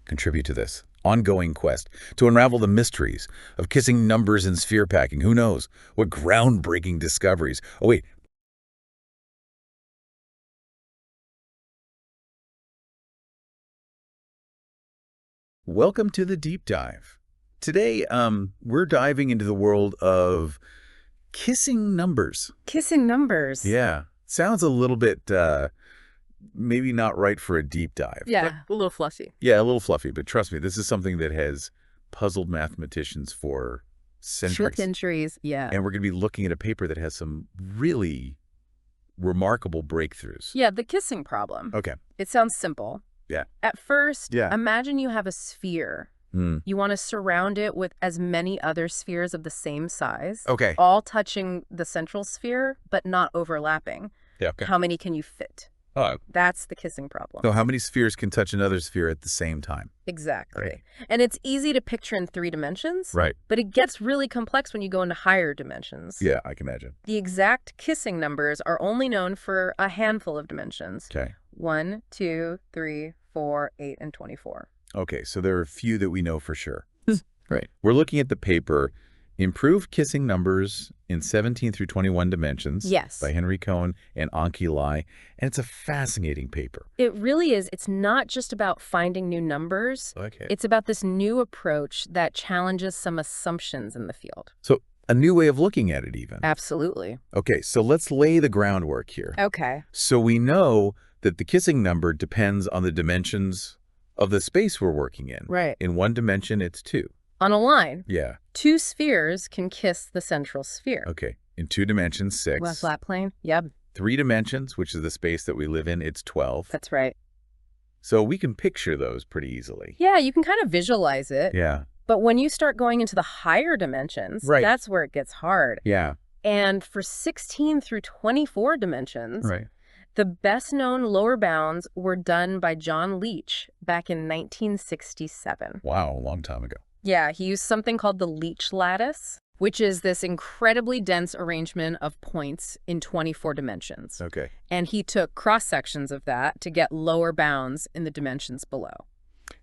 contribute to this ongoing quest to unravel the mysteries of kissing numbers and sphere packing. Who knows what groundbreaking discoveries. Oh, wait. Welcome to the deep dive. Today, we're diving into the world of kissing numbers. Kissing numbers. Yeah. Sounds a little bit, maybe not right for a deep dive. Yeah, a little fluffy. Yeah, a little fluffy, but trust me, this is something that has puzzled mathematicians for centuries. Centuries, yeah. And we're going to be looking at a paper that has some really remarkable breakthroughs. Yeah, the kissing problem. Okay. It sounds simple. Yeah. At first, Yeah. imagine you have a sphere. You want to surround it with as many other spheres of the same size. Okay. All touching the central sphere, but not overlapping. Yeah, okay. How many can you fit? Oh, That's the kissing problem. so how many spheres can touch another sphere at the same time? Exactly. Right. And it's easy to picture in 3 dimensions. Right. But it gets really complex when you go into higher dimensions. Yeah, I can imagine. The exact kissing numbers are only known for a handful of dimensions. Okay. 1, 2, 3, 4, 8, and 24. Okay, so there are a few that we know for sure. Right. We're looking at the paper Improved Kissing Numbers in 17 through 21 Dimensions Yes. by Henry Cohn and Anqi, and it's a fascinating paper. It really is. It's not just about finding new numbers. Okay. It's about this new approach that challenges some assumptions in the field. So a new way of looking at it even. Absolutely. Okay, so let's lay the groundwork here. Okay. So we know that the kissing number depends on the dimensions of the space we're working in. Right. In one dimension, it's 2. On a line, Yeah. 2 spheres can kiss the central sphere. Okay. In 2 dimensions, 6. Well, flat plane? Yep. 3 dimensions, which is the space that we live in, it's 12. That's right. So we can picture those pretty easily. Yeah, you can kind of visualize it. Yeah. But when you start going into the higher dimensions, Right. that's where it gets hard. Yeah. And for 16 through 24 dimensions, Right. the best-known lower bounds were done by John Leech back in 1967. Wow, a long time ago. Yeah, he used something called the Leech lattice, which is this incredibly dense arrangement of points in 24 dimensions. Okay. And he took cross-sections of that to get lower bounds in the dimensions below.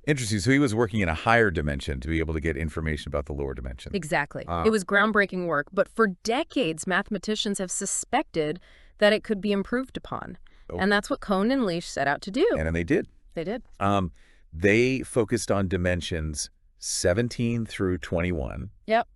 Interesting. So he was working in a higher dimension to be able to get information about the lower dimension. Exactly. Ah. It was groundbreaking work, but for decades, mathematicians have suspected that it could be improved upon. Oh. And that's what Cohn and Leech set out to do. And they did. They did. They focused on dimensions 17 through 21. Yep.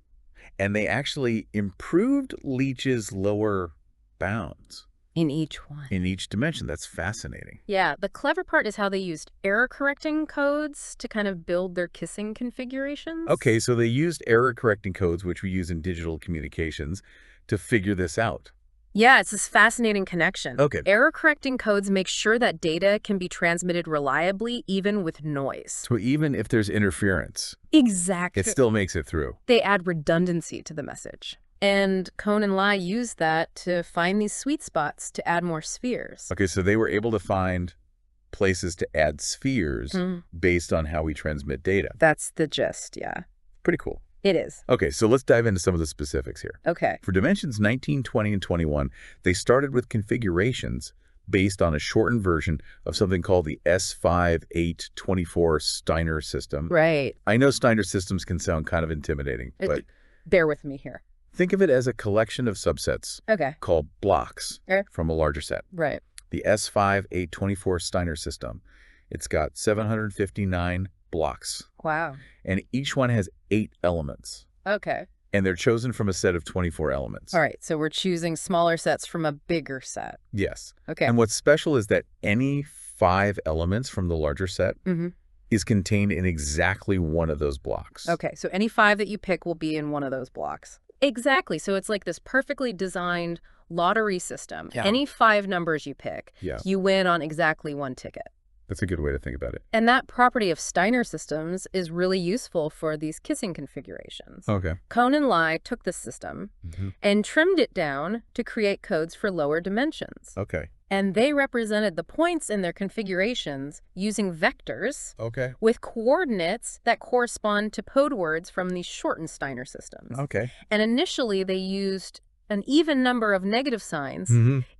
And they actually improved Leech's lower bounds. In each one. in each dimension. That's fascinating. Yeah, the clever part is how they used error-correcting codes to kind of build their kissing configurations. Okay, so they used error-correcting codes, which we use in digital communications, to figure this out. Yeah, it's this fascinating connection. Okay. Error-correcting codes make sure that data can be transmitted reliably, even with noise. So even if there's interference, Exactly. it still makes it through. They add redundancy to the message. And Cohn and Lie use that to find these sweet spots to add more spheres. Okay, so they were able to find places to add spheres based on how we transmit data. That's the gist, yeah. Pretty cool. It is. Okay, so let's dive into some of the specifics here. Okay. For dimensions 19, 20, and 21, they started with configurations based on a shortened version of something called the S5824 Steiner system. Right. I know Steiner systems can sound kind of intimidating, but Bear with me here. think of it as a collection of subsets Okay. called blocks from a larger set. Right. The S5824 Steiner system, it's got 759 blocks, Wow. and each one has 8 elements, Okay. and they're chosen from a set of 24 elements. All right, so we're choosing smaller sets from a bigger set. Yes. Okay. And what's special is that any 5 elements from the larger set is contained in exactly one of those blocks. Okay, so any 5 that you pick will be in one of those blocks. Exactly. So it's like this perfectly designed lottery system. Yeah. Any 5 numbers you pick, you win on exactly 1 ticket. That's a good way to think about it. And that property of Steiner systems is really useful for these kissing configurations. Okay. Cohn and Lie took this system and trimmed it down to create codes for lower dimensions. Okay. And they represented the points in their configurations using vectors with coordinates that correspond to code words from these shortened Steiner systems. Okay. And initially, they used an even number of negative signs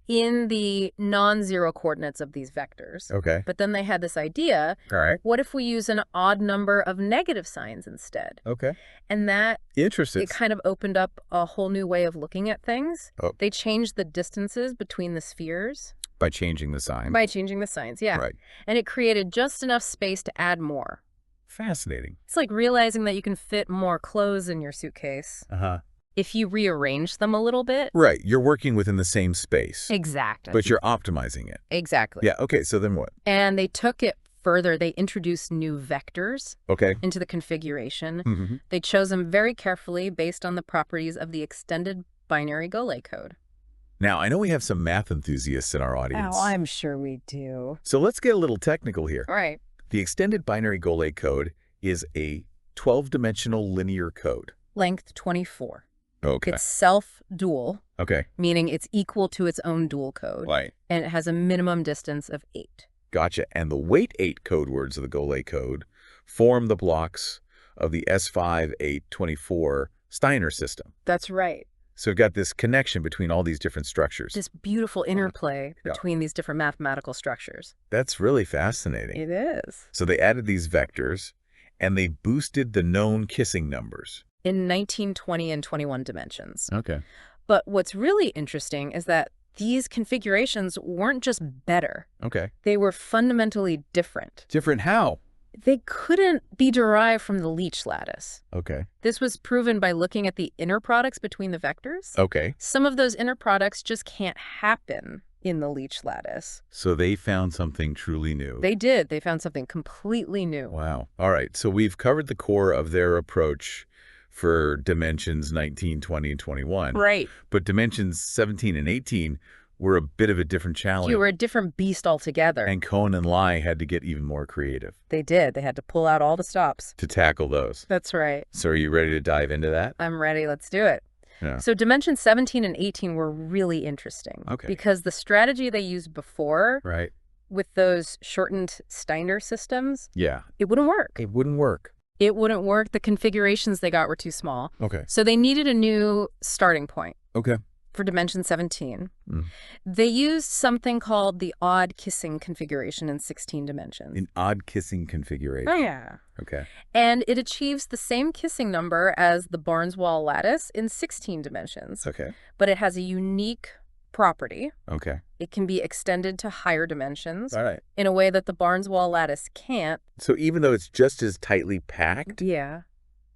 in the non-zero coordinates of these vectors. Okay. But then they had this idea, All right. what if we use an odd number of negative signs instead? Okay. And that Interesting. it kind of opened up a whole new way of looking at things. Oh. They changed the distances between the spheres. By changing the sign. By changing the signs, yeah. Right. And it created just enough space to add more. Fascinating. It's like realizing that you can fit more clothes in your suitcase if you rearrange them a little bit. Right. You're working within the same space. Exactly. But you're optimizing it. Exactly. Yeah. Okay. So then what? And they took it further. They introduced new vectors into the configuration. They chose them very carefully based on the properties of the extended binary Golay code. Now, I know we have some math enthusiasts in our audience. Oh, I'm sure we do. So let's get a little technical here. All right. The extended binary Golay code is a 12-dimensional linear code. Length 24. Okay. It's self-dual, Okay. meaning it's equal to its own dual code. Right. And it has a minimum distance of 8. Gotcha. And the weight 8 code words of the Golay code form the blocks of the S5824 Steiner system. That's right. So we've got this connection between all these different structures. This beautiful interplay between these different mathematical structures. That's really fascinating. It is. So they added these vectors, and they boosted the known kissing numbers. In 19, 20, and 21 dimensions. Okay. But what's really interesting is that these configurations weren't just better. Okay. They were fundamentally different. Different how? They couldn't be derived from the Leech lattice. Okay. This was proven by looking at the inner products between the vectors. Okay. Some of those inner products just can't happen in the Leech lattice. So they found something truly new. They did. They found something completely new. Wow. All right. So we've covered the core of their approach for dimensions 19, 20, and 21. Right. But dimensions 17 and 18 were a bit of a different challenge. You were a different beast altogether. And Cohn and Lie had to get even more creative. They did. They had to pull out all the stops. To tackle those. That's right. So are you ready to dive into that? I'm ready. Let's do it. Yeah. So dimensions 17 and 18 were really interesting. Okay. Because the strategy they used before Right. with those shortened Steiner systems, Yeah. it wouldn't work. It wouldn't work. It wouldn't work. The configurations they got were too small. Okay. So they needed a new starting point. Okay. For dimension 17. They used something called the odd kissing configuration in 16 dimensions. An odd kissing configuration. Oh, yeah. Okay. And it achieves the same kissing number as the Barnes-Wall lattice in 16 dimensions. Okay. But it has a unique property. Okay. It can be extended to higher dimensions All right. in a way that the Barnes-Wall lattice can't. So even though it's just as tightly packed, Yeah.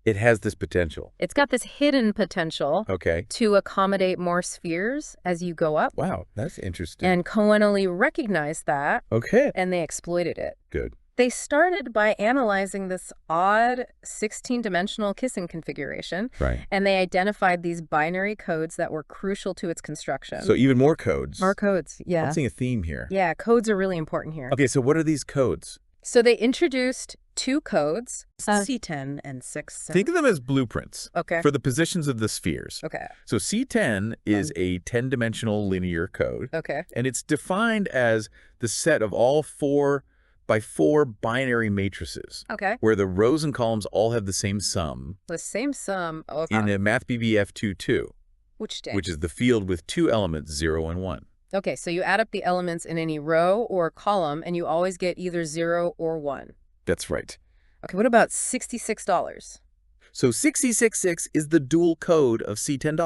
It has this potential. It's got this hidden potential Okay. to accommodate more spheres as you go up. Wow, that's interesting. And Cohn only recognized that, Okay. and they exploited it. Good. They started by analyzing this odd 16-dimensional kissing configuration, Right. and they identified these binary codes that were crucial to its construction. So even more codes. More codes, yeah. I'm seeing a theme here. Yeah, codes are really important here. Okay, so what are these codes? So they introduced two codes, C10 and 6. Think of them as blueprints Okay. for the positions of the spheres. Okay. So C10 is a 10-dimensional linear code, Okay. and it's defined as the set of all 4x4 binary matrices, Okay. where the rows and columns all have the same sum The same sum. Okay. in a MathBBF22, Which day? which is the field with two elements, 0 and 1. Okay, so you add up the elements in any row or column, and you always get either 0 or 1. That's right. Okay, what about $66? So 666 is the dual code of C10.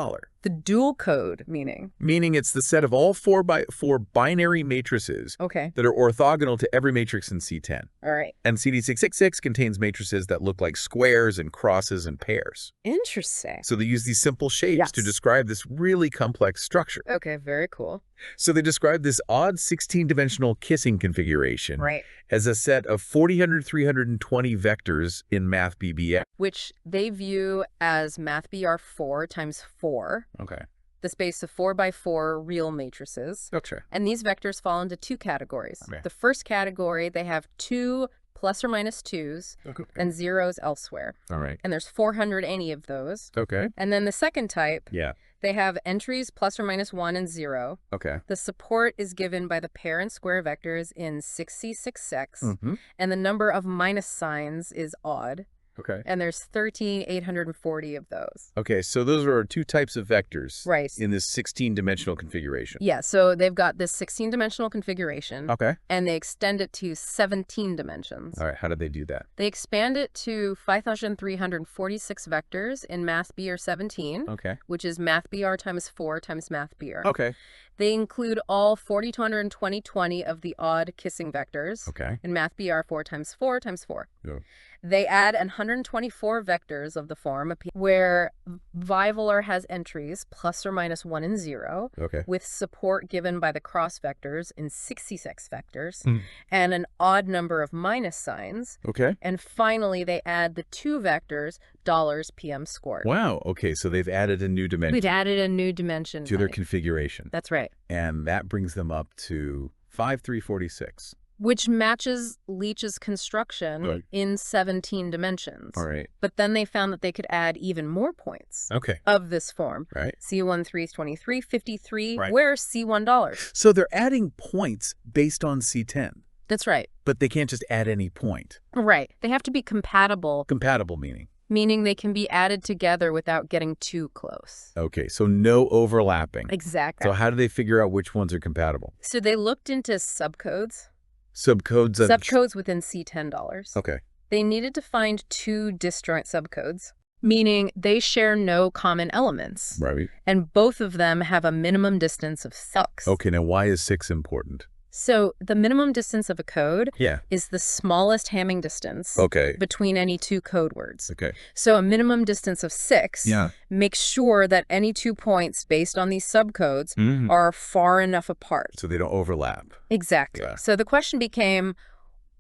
The dual code, meaning? Meaning it's the set of all 4x4 binary matrices Okay, that are orthogonal to every matrix in C10. all right. And CD666 contains matrices that look like squares and crosses and pairs. Interesting. So they use these simple shapes Yes. to describe this really complex structure. Okay, very cool. So they describe this odd 16-dimensional kissing configuration Right. as a set of 320 vectors in MathBBF. Which they view as MathBR4 times 4, Okay. the space of 4x4 real matrices. Okay. And these vectors fall into two categories. Okay. The first category, they have 2 plus or minus 2s Okay. and zeros elsewhere. All right. And there's 480 of those. Okay. And then the second type, Yeah. they have entries plus or minus 1 and 0. Okay. The support is given by the pair and square vectors in 6C6X, Mm-hmm. and the number of minus signs is odd, Okay. and there's 13,840 of those. Okay, so those are two types of vectors Right. in this 16-dimensional configuration. Yeah, so they've got this 16-dimensional configuration, Okay. and they extend it to 17 dimensions. All right, how did they do that? They expand it to 5,346 vectors in MathBR 17, Okay. which is MathBR times 4 times MathBR. Okay. They include all 4,220 of the odd kissing vectors Okay. in MathBR 4 times 4 times 4. Yeah. They add 124 vectors of the form where Vivaler has entries plus or minus 1 and 0, Okay. with support given by the cross vectors in 66 vectors, Hmm. and an odd number of minus signs. Okay. And finally, they add the two vectors, dollars PM squared. Wow. Okay, so they've added a new dimension We've added a new dimension. to their honey. configuration. That's right. And that brings them up to 5,346. Which matches Leech's construction Right. in 17 dimensions. All right. But then they found that they could add even more points Okay. of this form. Right. C1 3 is 23, 53, Right. where's C1? So they're adding points based on C10, That's right. but they can't just add any point. Right. They have to be compatible, Compatible meaning. meaning they can be added together without getting too close. Okay, so no overlapping. Exactly. So how do they figure out which ones are compatible? So they looked into subcodes. Subcodes of... Subcodes within C10. Okay. They needed to find two disjoint subcodes, meaning they share no common elements. Right. And both of them have a minimum distance of 6. Okay, now why is 6 important? So the minimum distance of a code Yeah. is the smallest Hamming distance Okay. between any two code words. Okay. So a minimum distance of 6 Yeah. makes sure that any 2 points based on these subcodes Mhm. are far enough apart. So they don't overlap. Exactly. Yeah. So the question became,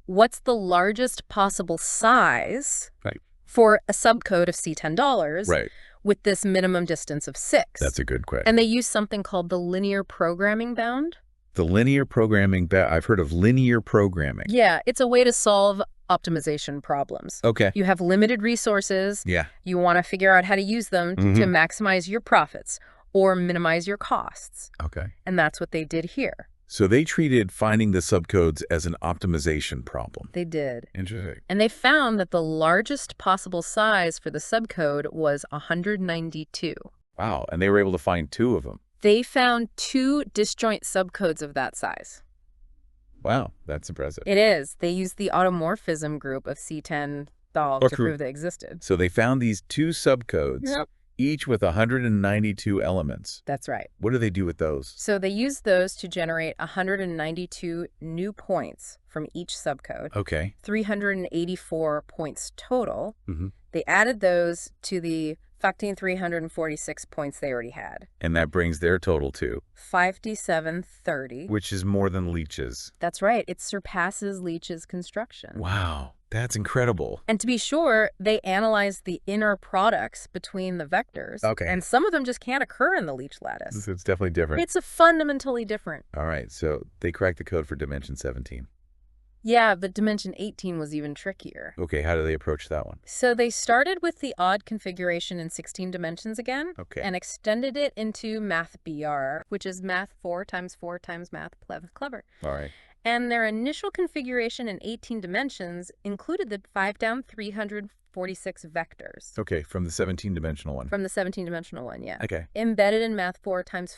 what's the largest possible size Right. for a subcode of C10 Right. with this minimum distance of 6? That's a good question. And they use something called the linear programming bound. The linear programming, I've heard of linear programming. Yeah, it's a way to solve optimization problems. Okay. You have limited resources. Yeah. You want to figure out how to use them to maximize your profits or minimize your costs. Okay. And that's what they did here. So they treated finding the subcodes as an optimization problem. They did. Interesting. And they found that the largest possible size for the subcode was 192. Wow. And they were able to find 2 of them. They found 2 disjoint subcodes of that size. Wow. That's impressive. It is. They used the automorphism group of C10 to prove they existed. So they found these 2 subcodes Yep. Each with 192 elements. That's right. What do they do with those? So they use those to generate 192 new points from each subcode. Okay. 384 points total. Mm-hmm. They added those to the 346 points they already had. And that brings their total to? 5730. Which is more than Leech's. That's right. It surpasses Leech's construction. Wow. That's incredible. And to be sure, they analyzed the inner products between the vectors. Okay. And some of them just can't occur in the Leech lattice. So it's definitely different. It's fundamentally different. All right. So they cracked the code for dimension 17. Yeah, but dimension 18 was even trickier. Okay. How do they approach that one? So they started with the odd configuration in 16 dimensions again. Okay. And extended it into math BR, which is math 4 times 4 times math clever. All right. And their initial configuration in 18 dimensions included the 5 down 346 vectors. Okay. From the 17-dimensional one. From the 17-dimensional one, yeah. Okay. Embedded in math 4 times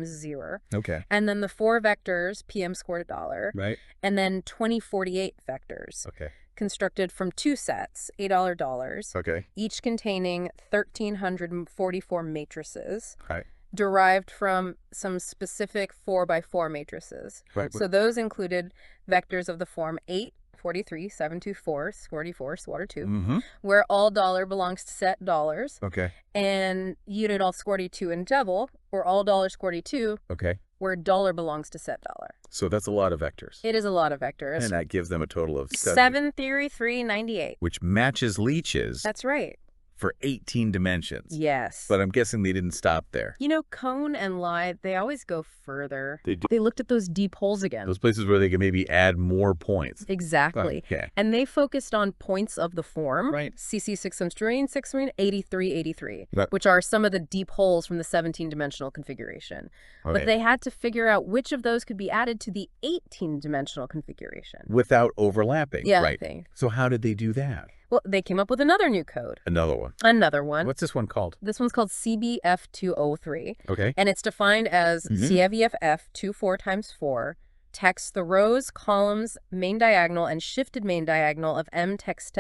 0. Okay. And then the 4 vectors, PM squared $1. Right. And then 2048 vectors. Okay. Constructed from 2 sets, $8. Okay. Each containing 1,344 matrices. Right. Derived from some specific 4x4 matrices. Right. So those included vectors of the form 8, 43, 724, 44, squared 2, Mm-hmm. where all dollar belongs to set dollars, Okay. and unit all squared 2 and double, or all dollar squared 2, Okay. where dollar belongs to set dollar. So that's a lot of vectors. It is a lot of vectors. And that gives them a total of 7 theory 398. which matches Leech's That's right. for 18 dimensions. Yes. But I'm guessing they didn't stop there. You know, Cohn and Lie, they always go further. They do. They looked at those deep holes again. Those places where they can maybe add more points. Exactly. Okay. And they focused on points of the form, Right. CC 600, 83, 83, Right. which are some of the deep holes from the 17-dimensional configuration. Okay. But they had to figure out which of those could be added to the 18-dimensional configuration. Without overlapping. Yeah, Right. they- So how did they do that? Well, they came up with another new code. Another one. Another one. What's this one called? This one's called CBF203. Okay. And it's defined as Mhm. CFEF 24 times 4 text the rows, columns, main diagonal, and shifted main diagonal of M text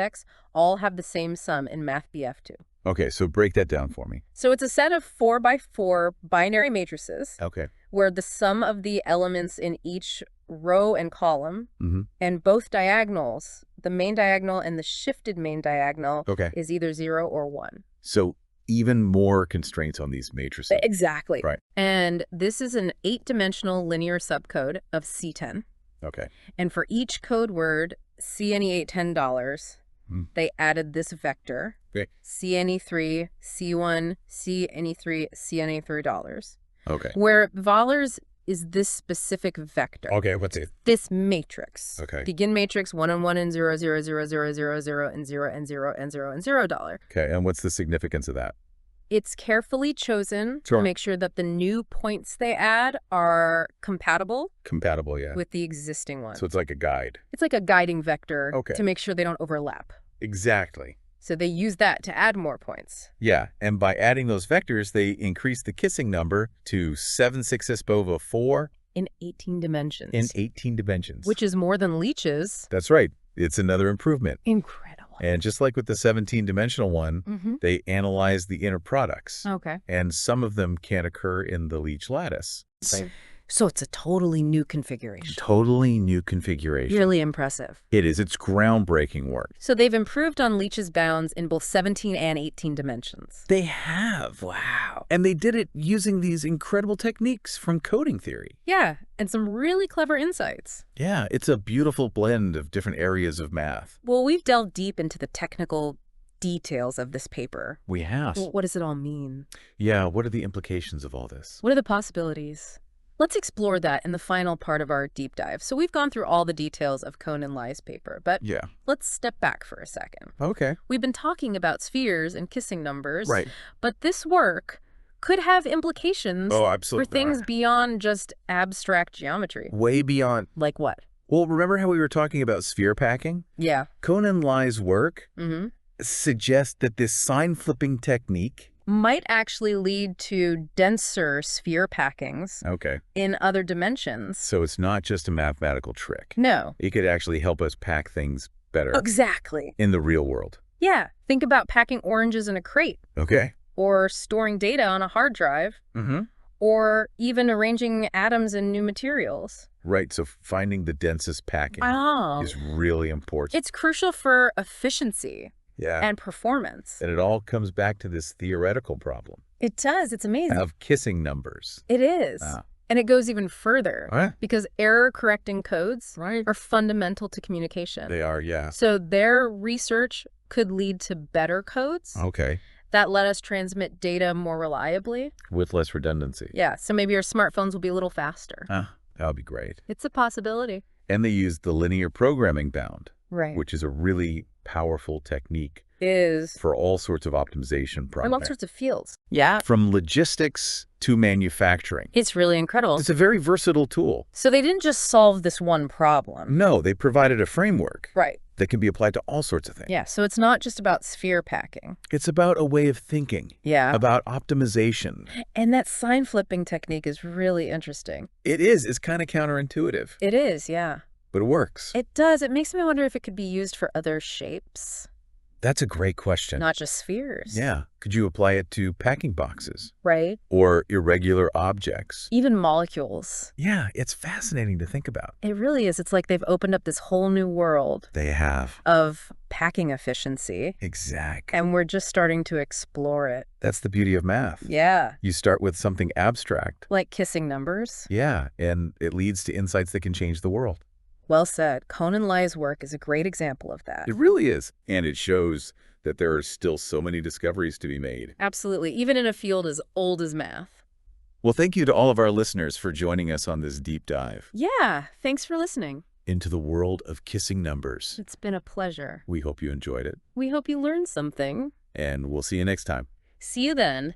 all have the same sum in Math BF2. Okay, so break that down for me. So it's a set of 4x4 binary matrices Okay. where the sum of the elements in each row and column Mm-hmm. and both diagonals, the main diagonal and the shifted main diagonal, Okay. is either 0 or 1. So even more constraints on these matrices. Exactly. Right. And this is an 8-dimensional linear subcode of C10. Okay. And for each code word, CNE8 $10, they added this vector, Okay. CNE3, C1, CNE3, CNE3 dollars, Okay. where $, is this specific vector. Okay, what's it? This matrix. Okay. Begin matrix 1 and 1 and 0, 0, 0, 0, 0, 0, and 0 and 0 and 0 and $0. Okay, and what's the significance of that? It's carefully chosen Sure. to make sure that the new points they add are compatible Compatible, yeah. with the existing ones. So it's like a guide. It's like a guiding vector Okay. to make sure they don't overlap. Exactly. So they use that to add more points. Yeah, and by adding those vectors, they increase the kissing number to 7 6 over 4 In 18 dimensions. in 18 dimensions. Which is more than Leech's. That's right. It's another improvement. Incredible. And just like with the 17-dimensional one, Mm-hmm. they analyze the inner products. Okay. And some of them can't occur in the Leech lattice. So it's a totally new configuration. Totally new configuration. Really impressive. It is. It's groundbreaking work. So they've improved on Leech's bounds in both 17 and 18 dimensions. They have. Wow. And they did it using these incredible techniques from coding theory. Yeah, and some really clever insights. Yeah, it's a beautiful blend of different areas of math. Well, we've delved deep into the technical details of this paper. We have. Well, what does it all mean? Yeah, what are the implications of all this? What are the possibilities? Let's explore that in the final part of our deep dive. So we've gone through all the details of Cohn and Lie's paper, but Yeah. let's step back for a second. Okay. We've been talking about spheres and kissing numbers, Right. but this work could have implications Oh, for absolutely. things beyond just abstract geometry. Way beyond. Like what? Well, remember how we were talking about sphere packing? Yeah. Cohn and Lie's work Mm-hmm. suggests that this sign flipping technique. Might actually lead to denser sphere packings Okay. in other dimensions. So it's not just a mathematical trick. No. It could actually help us pack things better Exactly. in the real world. Yeah. Think about packing oranges in a crate. Okay. or storing data on a hard drive, or even arranging atoms in new materials. Right, so finding the densest packing is really important. It's crucial for efficiency Yeah. and performance. And it all comes back to this theoretical problem It does. It's amazing. of kissing numbers. It is. Ah. And it goes even further Huh? because error-correcting codes Right. are fundamental to communication. They are, yeah. So their research could lead to better codes Okay. that let us transmit data more reliably. With less redundancy. Yeah, so maybe our smartphones will be a little faster. That would be great. It's a possibility. And they use the linear programming bound, Right. which is a really powerful technique Is. for all sorts of optimization In problems. all sorts of fields. Yeah. From logistics to manufacturing. It's really incredible. It's a very versatile tool. So they didn't just solve this one problem. No, they provided a framework Right. that can be applied to all sorts of things. Yeah, so it's not just about sphere packing. It's about a way of thinking, Yeah. about optimization. And that sign flipping technique is really interesting. It is. It's kind of counterintuitive, It is, yeah. but it works. It does. It makes me wonder if it could be used for other shapes, That's a great question. not just spheres. Yeah. Could you apply it to packing boxes Right? or irregular objects? Even molecules. Yeah, it's fascinating to think about. It really is. It's like they've opened up this whole new world They have. of packing efficiency, Exactly. and we're just starting to explore it. That's the beauty of math. Yeah. You start with something abstract. Like kissing numbers. Yeah, and it leads to insights that can change the world. Well said. Cohn and Lai's work is a great example of that. It really is. And it shows that there are still so many discoveries to be made. Absolutely. Even in a field as old as math. Well, thank you to all of our listeners for joining us on this deep dive Yeah. Thanks for listening. into the world of kissing numbers. It's been a pleasure. We hope you enjoyed it, We hope you learned something. and we'll see you next time. See you then.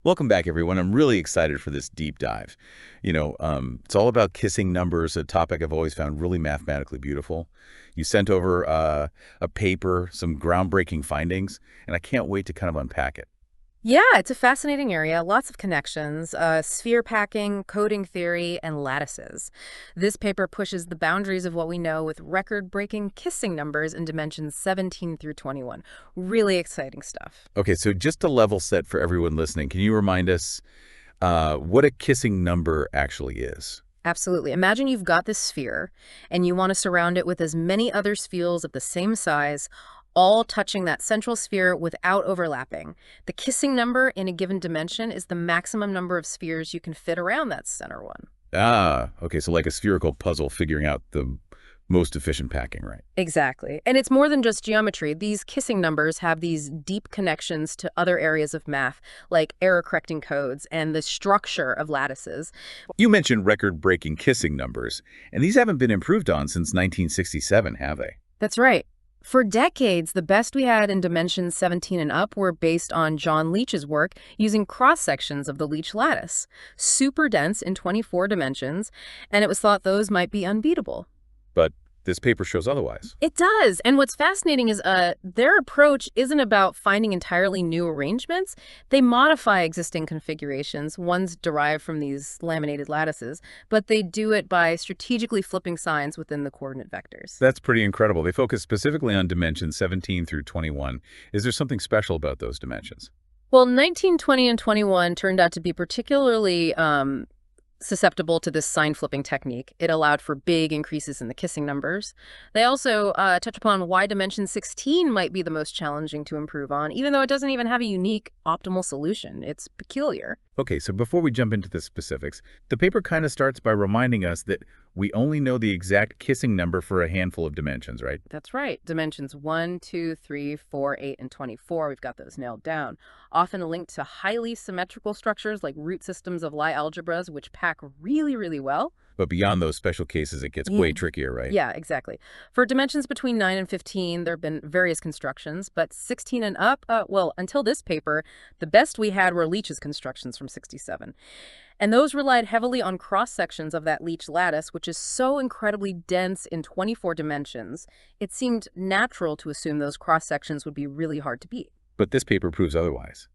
Welcome back, everyone. I'm really excited for this deep dive. It's all about kissing numbers, a topic I've always found really mathematically beautiful. You sent over a paper, some groundbreaking findings, and I can't wait to kind of unpack it. Yeah, it's a fascinating area. Lots of connections, sphere packing, coding theory, and lattices. This paper pushes the boundaries of what we know with record-breaking kissing numbers in dimensions 17 through 21. Really exciting stuff. Okay, so just to level set for everyone listening, can you remind us what a kissing number actually is? Absolutely. Imagine you've got this sphere, and you want to surround it with as many other spheres of the same size, all touching that central sphere without overlapping. The kissing number in a given dimension is the maximum number of spheres you can fit around that center one. Okay, so like a spherical puzzle figuring out the most efficient packing, right? Exactly. And it's more than just geometry. These kissing numbers have these deep connections to other areas of math, like error-correcting codes and the structure of lattices. You mentioned record-breaking kissing numbers, and these haven't been improved on since 1967, have they? That's right. For decades, the best we had in dimensions 17 and up were based on John Leech's work using cross-sections of the Leech lattice, super dense in 24 dimensions, and it was thought those might be unbeatable. But this paper shows otherwise. It does. And what's fascinating is their approach isn't about finding entirely new arrangements. They modify existing configurations, ones derived from these laminated lattices, but they do it by strategically flipping signs within the coordinate vectors. That's pretty incredible. They focus specifically on dimensions 17 through 21. Is there something special about those dimensions? Well, 19, 20, and 21 turned out to be particularly susceptible to this sign flipping technique. It allowed for big increases in the kissing numbers. They also touch upon why dimension 16 might be the most challenging to improve on, even though it doesn't even have a unique optimal solution. It's peculiar. Okay, so before we jump into the specifics, the paper kind of starts by reminding us that we only know the exact kissing number for a handful of dimensions, right? That's right. Dimensions 1, 2, 3, 4, 8, and 24, we've got those nailed down. Often linked to highly symmetrical structures like root systems of Lie algebras, which pack really, really well. But beyond those special cases, it gets way trickier, right? Yeah, exactly. For dimensions between 9 and 15, there have been various constructions, but 16 and up, well, until this paper, the best we had were Leech's constructions from 67. And those relied heavily on cross-sections of that Leech lattice, which is so incredibly dense in 24 dimensions, it seemed natural to assume those cross-sections would be really hard to beat. But this paper proves otherwise.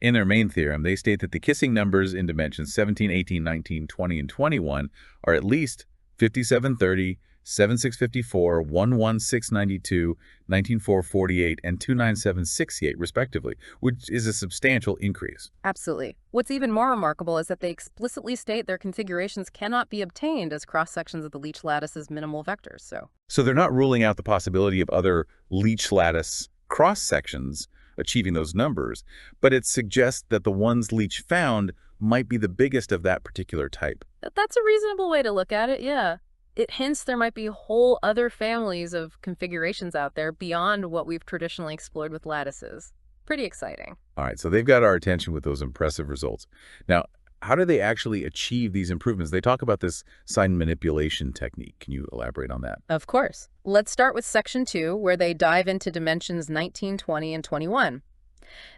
In their main theorem, they state that the kissing numbers in dimensions 17, 18, 19, 20, and 21 are at least 5730, 7654, 11692, 19448, and 29768, respectively, which is a substantial increase. Absolutely. What's even more remarkable is that they explicitly state their configurations cannot be obtained as cross-sections of the Leech lattice's minimal vectors. So they're not ruling out the possibility of other Leech lattice cross-sections achieving those numbers, but it suggests that the ones Leech found might be the biggest of that particular type. That's a reasonable way to look at it, yeah. It hints there might be whole other families of configurations out there beyond what we've traditionally explored with lattices. Pretty exciting. All right, so they've got our attention with those impressive results. Now, how do they actually achieve these improvements? They talk about this sign manipulation technique. Can you elaborate on that? Of course. Let's start with section 2, where they dive into dimensions 19, 20, and 21.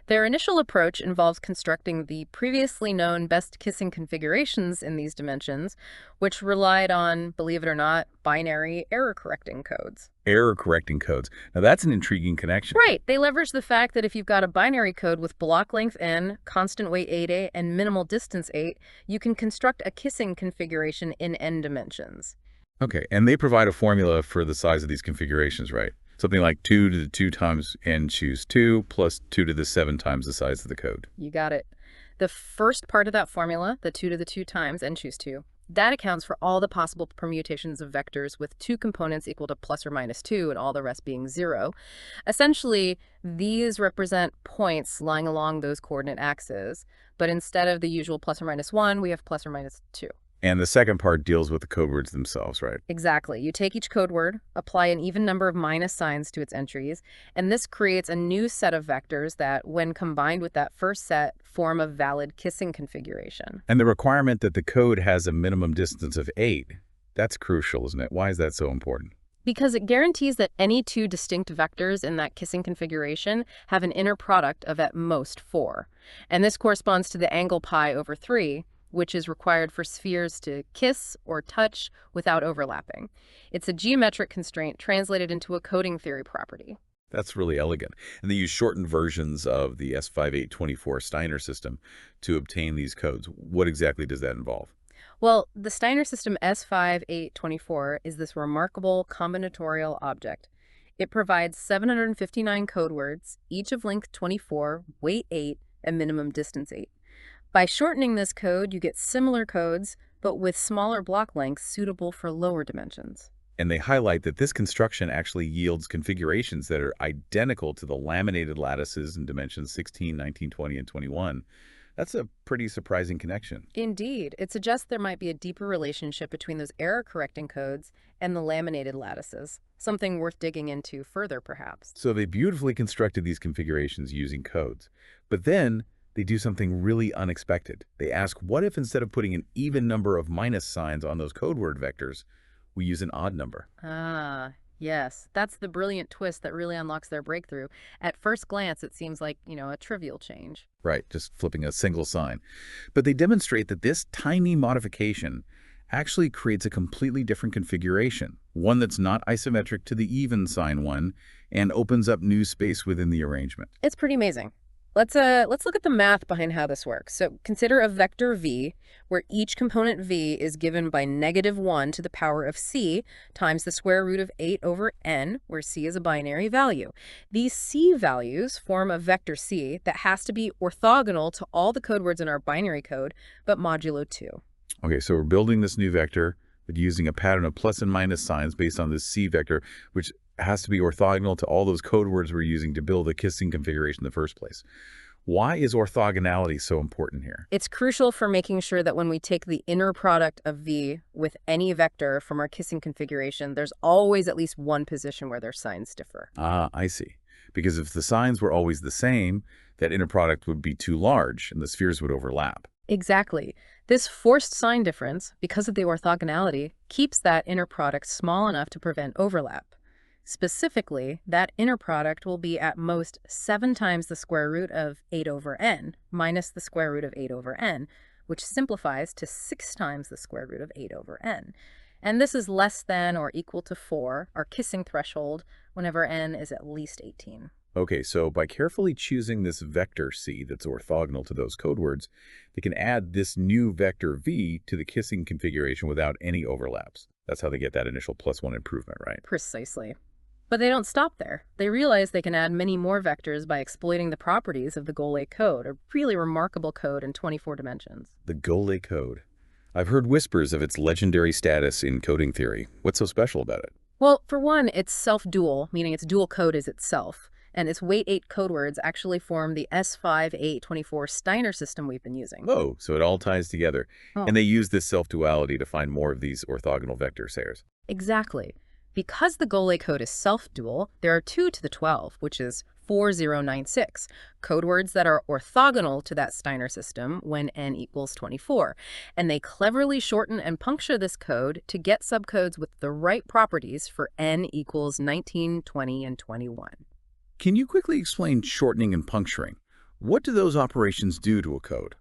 Their initial approach involves constructing the previously known best kissing configurations in these dimensions, which relied on, believe it or not, binary error-correcting codes. Error-correcting codes. Now, that's an intriguing connection. Right. They leverage the fact that if you've got a binary code with block length n, constant weight 8a, and minimal distance 8, you can construct a kissing configuration in n dimensions. Okay, and they provide a formula for the size of these configurations, right? Something like 2 to the 2 times n choose 2 plus 2 to the 7 times the size of the code. You got it. The first part of that formula, the 2 to the 2 times n choose 2, that accounts for all the possible permutations of vectors with 2 components equal to plus or minus 2 and all the rest being 0. Essentially, these represent points lying along those coordinate axes, but instead of the usual plus or minus 1, we have plus or minus 2. And the second part deals with the code words themselves, right? Exactly. You take each code word, apply an even number of minus signs to its entries, and this creates a new set of vectors that, when combined with that first set, form a valid kissing configuration. And the requirement that the code has a minimum distance of 8, that's crucial, isn't it? Why is that so important? Because it guarantees that any 2 distinct vectors in that kissing configuration have an inner product of at most 4. And this corresponds to the angle pi over 3, which is required for spheres to kiss or touch without overlapping. It's a geometric constraint translated into a coding theory property. That's really elegant. And they use shortened versions of the S5824 Steiner system to obtain these codes. What exactly does that involve? Well, the Steiner system S5824 is this remarkable combinatorial object. It provides 759 code words, each of length 24, weight 8, and minimum distance 8. By shortening this code, you get similar codes, but with smaller block lengths suitable for lower dimensions. And they highlight that this construction actually yields configurations that are identical to the laminated lattices in dimensions 16, 19, 20, and 21. That's a pretty surprising connection. Indeed, it suggests there might be a deeper relationship between those error-correcting codes and the laminated lattices, something worth digging into further, perhaps. So they beautifully constructed these configurations using codes. But then they do something really unexpected. They ask, what if instead of putting an even number of minus signs on those code word vectors, we use an odd number? Ah, yes. That's the brilliant twist that really unlocks their breakthrough. At first glance, it seems like, a trivial change. Right, just flipping a single sign. But they demonstrate that this tiny modification actually creates a completely different configuration, one that's not isometric to the even sign one, and opens up new space within the arrangement. It's pretty amazing. Let's look at the math behind how this works. So consider a vector v, where each component v is given by -1 to the power of c times the square root of 8 over n, where c is a binary value. These c values form a vector c that has to be orthogonal to all the code words in our binary code, but modulo 2. Okay, so we're building this new vector, but using a pattern of plus and minus signs based on this c vector, which has to be orthogonal to all those code words we're using to build a kissing configuration in the first place. Why is orthogonality so important here? It's crucial for making sure that when we take the inner product of v with any vector from our kissing configuration, there's always at least one position where their signs differ. Ah, I see. Because if the signs were always the same, that inner product would be too large and the spheres would overlap. Exactly. This forced sign difference, because of the orthogonality, keeps that inner product small enough to prevent overlap. Specifically, that inner product will be at most 7 times the square root of 8 over n minus the square root of 8 over n, which simplifies to 6 times the square root of 8 over n. And this is less than or equal to 4, our kissing threshold, whenever n is at least 18. Okay, so by carefully choosing this vector C that's orthogonal to those code words, they can add this new vector V to the kissing configuration without any overlaps. That's how they get that initial +1 improvement, right? Precisely. But they don't stop there. They realize they can add many more vectors by exploiting the properties of the Golay code, a really remarkable code in 24 dimensions. The Golay code. I've heard whispers of its legendary status in coding theory. What's so special about it? Well, for one, it's self-dual, meaning its dual code is itself. And its weight 8 code words actually form the S5824 Steiner system we've been using. Oh, so it all ties together. Oh, And they use this self-duality to find more of these orthogonal vector pairs. exactly. Because the Golay code is self-dual, there are 2 to the 12, which is 4096, code words that are orthogonal to that Steiner system when n equals 24. And they cleverly shorten and puncture this code to get subcodes with the right properties for n equals 19, 20, and 21. Can you quickly explain shortening and puncturing? What do those operations do to a code?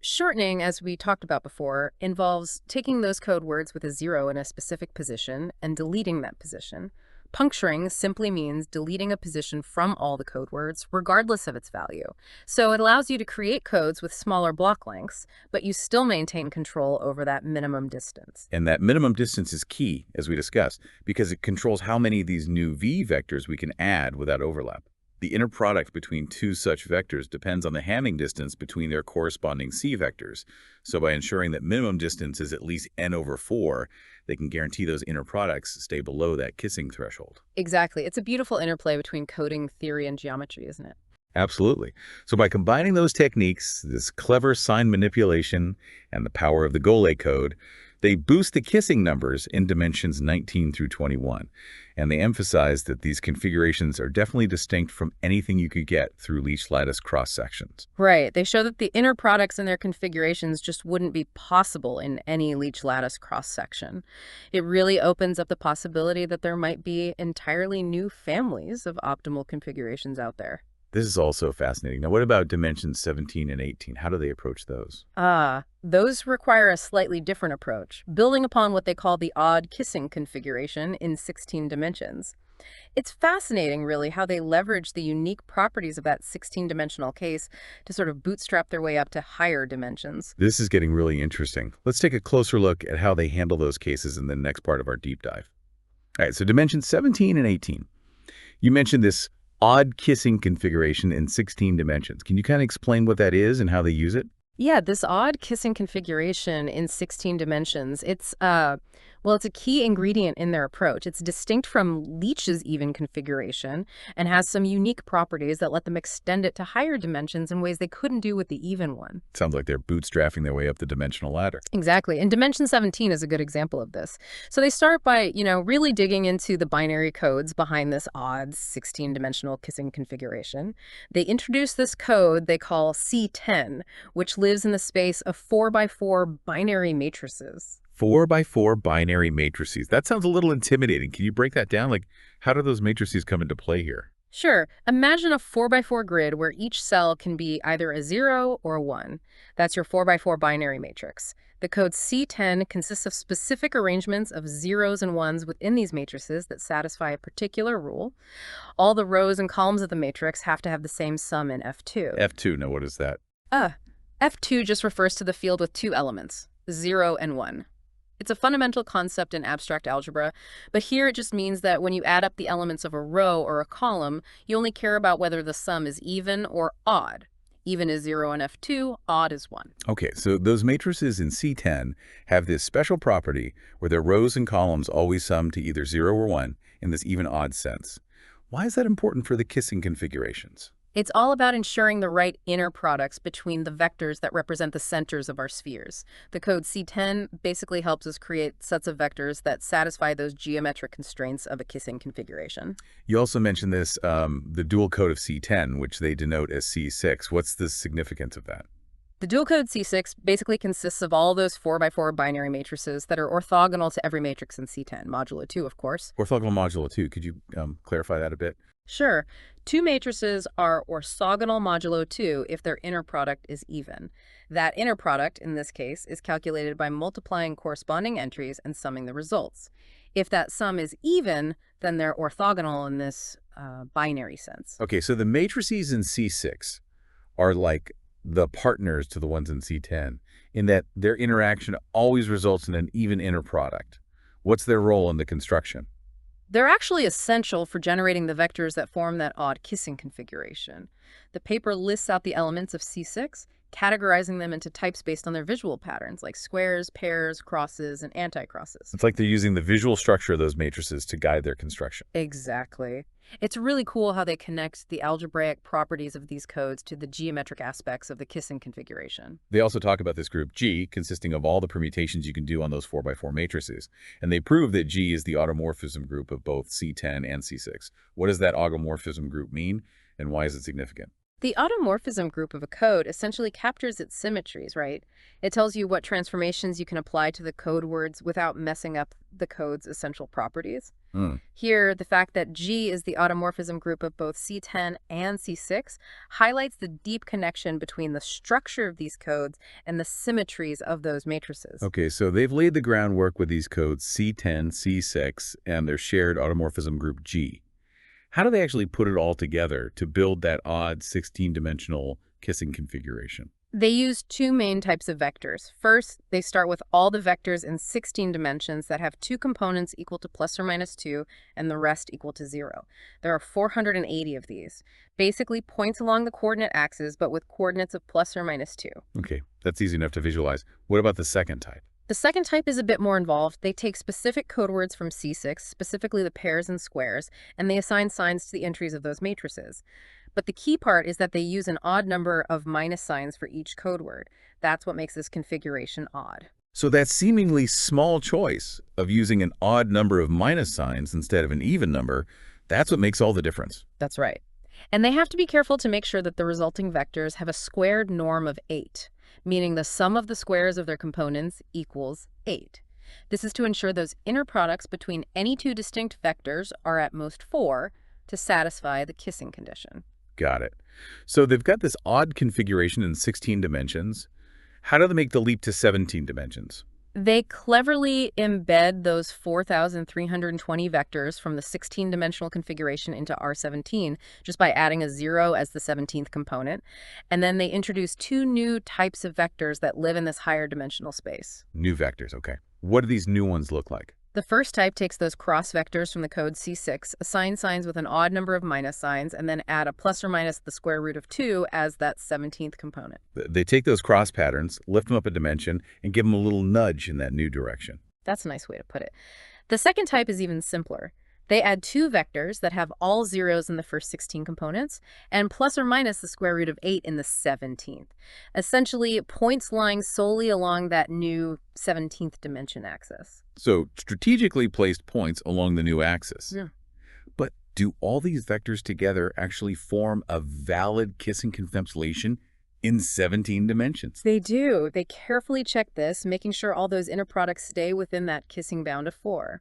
Shortening, as we talked about before, involves taking those code words with a 0 in a specific position and deleting that position. Puncturing simply means deleting a position from all the code words, regardless of its value. So it allows you to create codes with smaller block lengths, but you still maintain control over that minimum distance. And that minimum distance is key, as we discussed, because it controls how many of these new V vectors we can add without overlap. The inner product between two such vectors depends on the Hamming distance between their corresponding C vectors. So by ensuring that minimum distance is at least n over 4, they can guarantee those inner products stay below that kissing threshold. Exactly. It's a beautiful interplay between coding theory and geometry, isn't it? Absolutely. So by combining those techniques, this clever sign manipulation and the power of the Golay code, they boost the kissing numbers in dimensions 19 through 21. And they emphasize that these configurations are definitely distinct from anything you could get through Leech lattice cross-sections. Right. They show that the inner products and their configurations just wouldn't be possible in any Leech lattice cross-section. It really opens up the possibility that there might be entirely new families of optimal configurations out there. This is also fascinating. Now, what about dimensions 17 and 18? How do they approach those? Those require a slightly different approach, building upon what they call the odd kissing configuration in 16 dimensions. It's fascinating, really, how they leverage the unique properties of that 16-dimensional case to sort of bootstrap their way up to higher dimensions. This is getting really interesting. Let's take a closer look at how they handle those cases in the next part of our deep dive. All right, so dimensions 17 and 18. You mentioned this odd kissing configuration in 16 dimensions. Can you kind of explain what that is and how they use it? Yeah, this odd kissing configuration in 16 dimensions, it's a key ingredient in their approach. It's distinct from Leech's even configuration and has some unique properties that let them extend it to higher dimensions in ways they couldn't do with the even one. Sounds like they're bootstrapping their way up the dimensional ladder. Exactly. And dimension 17 is a good example of this. So they start by, really digging into the binary codes behind this odd 16-dimensional kissing configuration. They introduce this code they call C10, which lives in the space of 4x4 binary matrices. 4x4 binary matrices. That sounds a little intimidating. Can you break that down? Like, how do those matrices come into play here? Sure. Imagine a 4x4 grid where each cell can be either a 0 or a 1. That's your 4x4 binary matrix. The code C10 consists of specific arrangements of zeros and ones within these matrices that satisfy a particular rule. All the rows and columns of the matrix have to have the same sum in F2. F2, now what is that? F2 just refers to the field with two elements, 0 and 1. It's a fundamental concept in abstract algebra, but here it just means that when you add up the elements of a row or a column, you only care about whether the sum is even or odd. Even is 0 in F2, odd is 1. Okay, so those matrices in C10 have this special property where their rows and columns always sum to either 0 or 1 in this even-odd sense. Why is that important for the kissing configurations? It's all about ensuring the right inner products between the vectors that represent the centers of our spheres. The code C10 basically helps us create sets of vectors that satisfy those geometric constraints of a kissing configuration. You also mentioned this, the dual code of C10, which they denote as C6. What's the significance of that? The dual code C6 basically consists of all those 4x4 binary matrices that are orthogonal to every matrix in C10, modulo 2, of course. Orthogonal modulo 2. Could you clarify that a bit? Sure. Two matrices are orthogonal modulo 2 if their inner product is even. That inner product, in this case, is calculated by multiplying corresponding entries and summing the results. If that sum is even, then they're orthogonal in this binary sense. Okay, so the matrices in C6 are like the partners to the ones in C10 in that their interaction always results in an even inner product. What's their role in the construction? They're actually essential for generating the vectors that form that odd kissing configuration. The paper lists out the elements of C6, categorizing them into types based on their visual patterns, like squares, pairs, crosses, and anti-crosses. It's like they're using the visual structure of those matrices to guide their construction. Exactly. It's really cool how they connect the algebraic properties of these codes to the geometric aspects of the kissing configuration. They also talk about this group G, consisting of all the permutations you can do on those 4x4 matrices. And they prove that G is the automorphism group of both C10 and C6. What does that automorphism group mean, and why is it significant? The automorphism group of a code essentially captures its symmetries, right? It tells you what transformations you can apply to the code words without messing up the code's essential properties. Hmm. Here, the fact that G is the automorphism group of both C10 and C6 highlights the deep connection between the structure of these codes and the symmetries of those matrices. Okay, so they've laid the groundwork with these codes C10, C6, and their shared automorphism group G. How do they actually put it all together to build that odd 16-dimensional kissing configuration? They use two main types of vectors. First, they start with all the vectors in 16 dimensions that have two components equal to plus or minus 2 and the rest equal to 0. There are 480 of these, basically points along the coordinate axis but with coordinates of plus or minus 2. Okay, that's easy enough to visualize. What about the second type? The second type is a bit more involved. They take specific code words from C6, specifically the pairs and squares, and they assign signs to the entries of those matrices. But the key part is that they use an odd number of minus signs for each code word. That's what makes this configuration odd. So that seemingly small choice of using an odd number of minus signs instead of an even number, that's what makes all the difference. That's right. And they have to be careful to make sure that the resulting vectors have a squared norm of 8, meaning the sum of the squares of their components equals 8. This is to ensure those inner products between any two distinct vectors are at most 4 to satisfy the kissing condition. Got it. So they've got this odd configuration in 16 dimensions. How do they make the leap to 17 dimensions? They cleverly embed those 4,320 vectors from the 16-dimensional configuration into R17 just by adding a 0 as the 17th component. And then they introduce two new types of vectors that live in this higher dimensional space. New vectors, okay. What do these new ones look like? The first type takes those cross vectors from the code C6, assign signs with an odd number of minus signs, and then add a plus or minus the square root of 2 as that 17th component. They take those cross patterns, lift them up a dimension, and give them a little nudge in that new direction. That's a nice way to put it. The second type is even simpler. They add two vectors that have all zeros in the first 16 components and plus or minus the square root of 8 in the 17th. Essentially, points lying solely along that new 17th dimension axis. So strategically placed points along the new axis. Yeah. But do all these vectors together actually form a valid kissing confabulation in 17 dimensions? They do. They carefully check this, making sure all those inner products stay within that kissing bound of 4.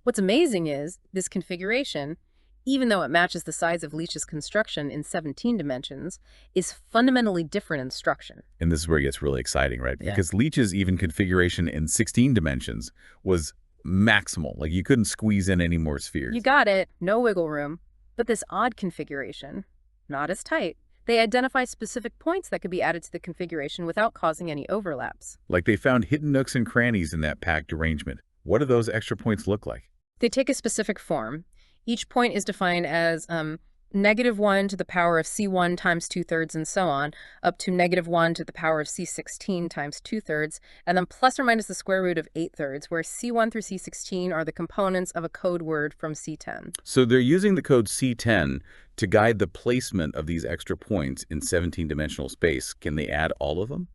What's amazing is this configuration, even though it matches the size of Leech's construction in 17 dimensions, is fundamentally different in structure. And this is where it gets really exciting, right? Yeah. Because Leech's even configuration in 16 dimensions was maximal. Like you couldn't squeeze in any more spheres. You got it. No wiggle room. But this odd configuration, not as tight. They identify specific points that could be added to the configuration without causing any overlaps. Like they found hidden nooks and crannies in that packed arrangement. What do those extra points look like? They take a specific form. Each point is defined as -1 to the power of C1 times 2/3 and so on, up to -1 to the power of C16 times 2/3, and then plus or minus the square root of 8/3, where C1 through C16 are the components of a code word from C10. So they're using the code C10 to guide the placement of these extra points in 17-dimensional space. Can they add all of them?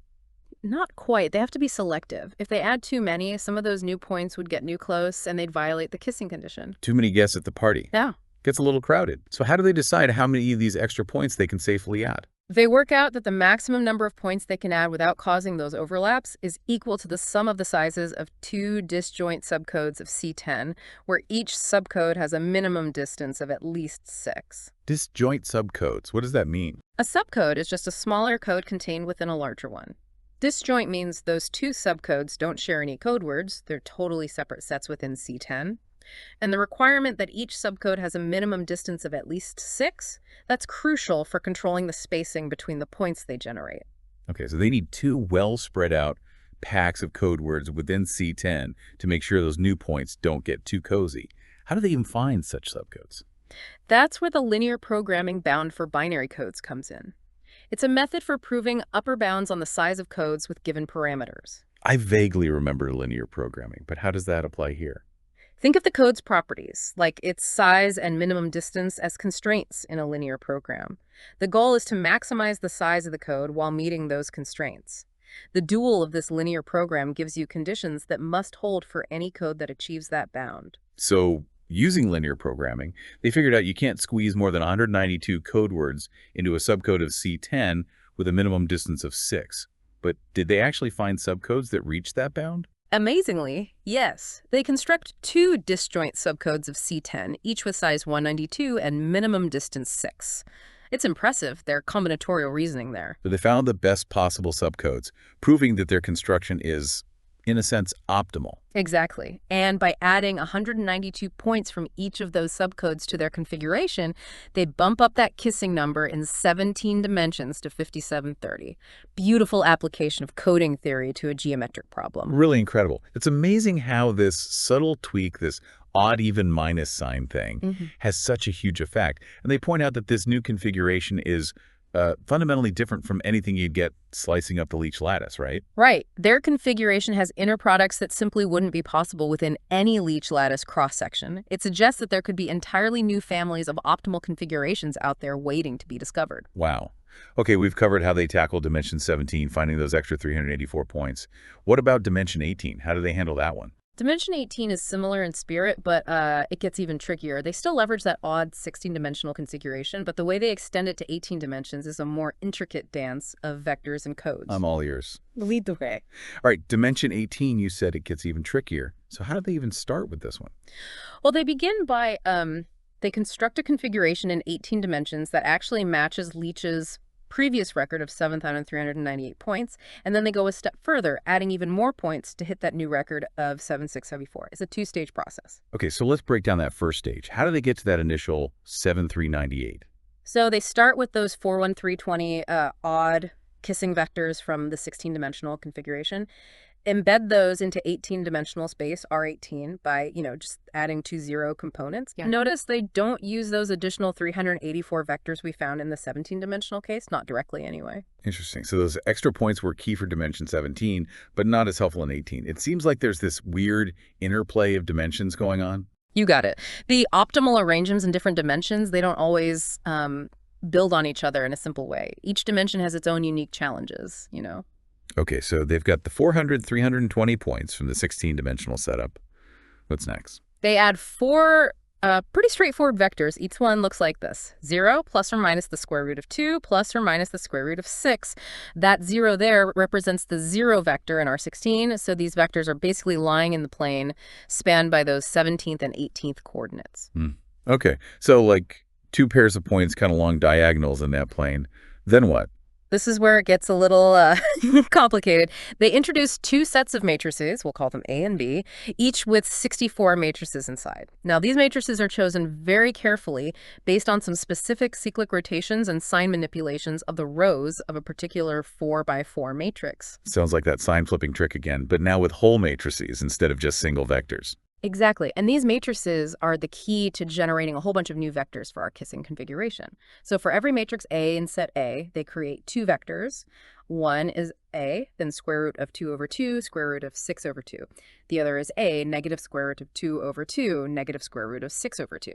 Not quite. They have to be selective. If they add too many, some of those new points would get new close and they'd violate the kissing condition. Too many guests at the party. Yeah. Gets a little crowded. So how do they decide how many of these extra points they can safely add? They work out that the maximum number of points they can add without causing those overlaps is equal to the sum of the sizes of two disjoint subcodes of C10, where each subcode has a minimum distance of at least 6. Disjoint subcodes. What does that mean? A subcode is just a smaller code contained within a larger one. Disjoint means those two subcodes don't share any code words. They're totally separate sets within C10. And the requirement that each subcode has a minimum distance of at least 6, that's crucial for controlling the spacing between the points they generate. Okay, so they need two well spread out packs of code words within C10 to make sure those new points don't get too cozy. How do they even find such subcodes? That's where the linear programming bound for binary codes comes in. It's a method for proving upper bounds on the size of codes with given parameters. I vaguely remember linear programming, but how does that apply here? Think of the code's properties, like its size and minimum distance, as constraints in a linear program. The goal is to maximize the size of the code while meeting those constraints. The dual of this linear program gives you conditions that must hold for any code that achieves that bound. So, using linear programming, they figured out you can't squeeze more than 192 code words into a subcode of C10 with a minimum distance of 6. But did they actually find subcodes that reach that bound? Amazingly, yes. They construct 2 disjoint subcodes of C10, each with size 192 and minimum distance 6. It's impressive, their combinatorial reasoning there. So they found the best possible subcodes, proving that their construction is, in a sense, optimal. Exactly. And by adding 192 points from each of those subcodes to their configuration, they bump up that kissing number in 17 dimensions to 5730. Beautiful application of coding theory to a geometric problem. Really incredible. It's amazing how this subtle tweak, this odd even minus sign thing, has such a huge effect. And they point out that this new configuration is fundamentally different from anything you'd get slicing up the Leech lattice, right? Right. Their configuration has inner products that simply wouldn't be possible within any Leech lattice cross-section. It suggests that there could be entirely new families of optimal configurations out there waiting to be discovered. Wow. Okay, we've covered how they tackle dimension 17, finding those extra 384 points. What about dimension 18? How do they handle that one? Dimension 18 is similar in spirit, but it gets even trickier. They still leverage that odd 16-dimensional configuration, but the way they extend it to 18 dimensions is a more intricate dance of vectors and codes. I'm all ears. Lead the way. All right, dimension 18, you said it gets even trickier. So how do they even start with this one? Well, they begin by, they construct a configuration in 18 dimensions that actually matches Leech's previous record of 7,398 points, and then they go a step further, adding even more points to hit that new record of 7,674. It's a 2-stage process. Okay, so let's break down that first stage. How do they get to that initial 7,398? So they start with those 41320 odd kissing vectors from the 16-dimensional configuration, embed those into 18-dimensional space, R18, by, just adding 2 0 components. Yeah. Notice they don't use those additional 384 vectors we found in the 17-dimensional case, not directly anyway. Interesting. So those extra points were key for dimension 17, but not as helpful in 18. It seems like there's this weird interplay of dimensions going on. You got it. The optimal arrangements in different dimensions, they don't always build on each other in a simple way. Each dimension has its own unique challenges, Okay, so they've got the 320 points from the 16-dimensional setup. What's next? They add 4 pretty straightforward vectors. Each one looks like this: 0 plus or minus the square root of 2 plus or minus the square root of 6. That 0 there represents the 0 vector in our 16, so these vectors are basically lying in the plane spanned by those 17th and 18th coordinates. Okay, so like 2 pairs of points kind of along diagonals in that plane. Then what? This is where it gets a little complicated. They introduce 2 sets of matrices, we'll call them A and B, each with 64 matrices inside. Now, these matrices are chosen very carefully based on some specific cyclic rotations and sign manipulations of the rows of a particular 4x4 matrix. Sounds like that sign flipping trick again, but now with whole matrices instead of just single vectors. Exactly. And these matrices are the key to generating a whole bunch of new vectors for our kissing configuration. So for every matrix A in set A, they create 2 vectors. One is A, then square root of 2 over 2, square root of 6 over 2. The other is A, negative square root of 2 over 2, negative square root of 6 over 2.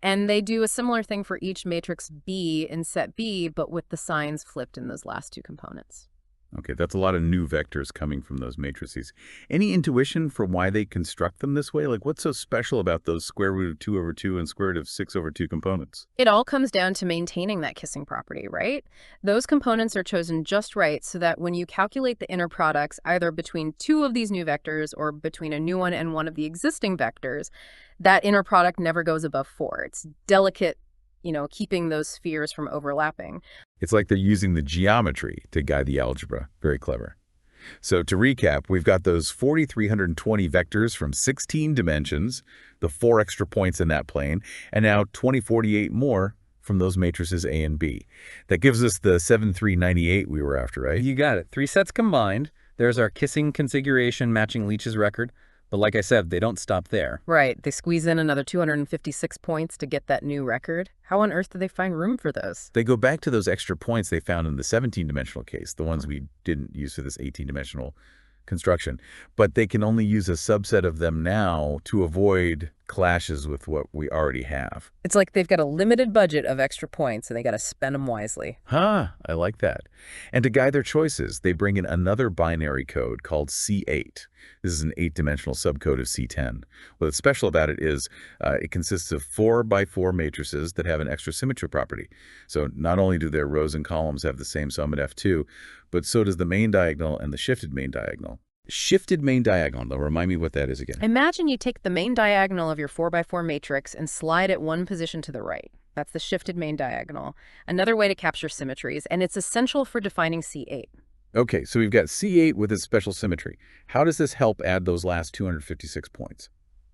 And they do a similar thing for each matrix B in set B, but with the signs flipped in those last 2 components. Okay, that's a lot of new vectors coming from those matrices. Any intuition for why they construct them this way? Like, what's so special about those square root of 2 over 2 and square root of 6 over 2 components? It all comes down to maintaining that kissing property, right? Those components are chosen just right so that when you calculate the inner products, either between 2 of these new vectors or between a new one and one of the existing vectors, that inner product never goes above 4. It's delicate, keeping those spheres from overlapping. It's like they're using the geometry to guide the algebra. Very clever. So to recap, we've got those 4,320 vectors from 16 dimensions, the 4 extra points in that plane, and now 2048 more from those matrices A and B. That gives us the 7398 we were after, right? You got it. 3 sets combined. There's our kissing configuration matching Leech's record. But like I said, they don't stop there. Right. They squeeze in another 256 points to get that new record. How on earth do they find room for those? They go back to those extra points they found in the 17-dimensional case, the ones we didn't use for this 18-dimensional construction. But they can only use a subset of them now to avoid clashes with what we already have. It's like they've got a limited budget of extra points and they got to spend them wisely. I like that. And to guide their choices, they bring in another binary code called C8. This is an 8-dimensional subcode of C10. What's special about it is it consists of 4x4 matrices that have an extra symmetry property. So not only do their rows and columns have the same sum at F2, but so does the main diagonal and the shifted main diagonal. Shifted main diagonal, though, remind me what that is again. Imagine you take the main diagonal of your 4x4 matrix and slide it one position to the right. That's the shifted main diagonal. Another way to capture symmetries, and it's essential for defining C8. Okay, so we've got C8 with its special symmetry. How does this help add those last 256 points?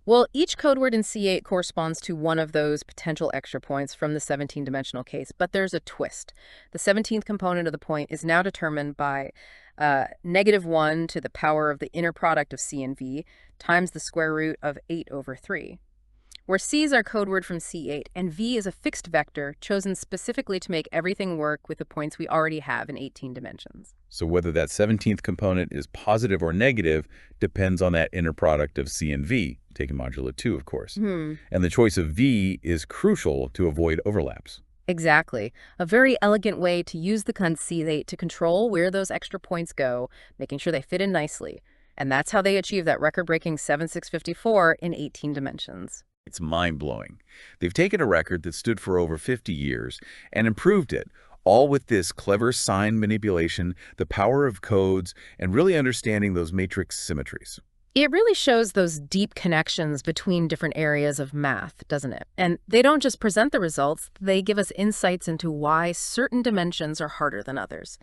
Well, each code word in C8 corresponds to one of those potential extra points from the 17-dimensional case, but there's a twist. The 17th component of the point is now determined by -1 to the power of the inner product of C and V times the square root of 8/3, where C is our code word from C8 and V is a fixed vector chosen specifically to make everything work with the points we already have in 18 dimensions. So whether that 17th component is positive or negative depends on that inner product of C and V, taking modulo 2, of course. And the choice of V is crucial to avoid overlaps. Exactly. A very elegant way to use the C8 to control where those extra points go, making sure they fit in nicely. And that's how they achieve that record-breaking 7654 in 18 dimensions. It's mind-blowing. They've taken a record that stood for over 50 years and improved it, all with this clever sign manipulation, the power of codes, and really understanding those matrix symmetries. It really shows those deep connections between different areas of math, doesn't it? And they don't just present the results, they give us insights into why certain dimensions are harder than others.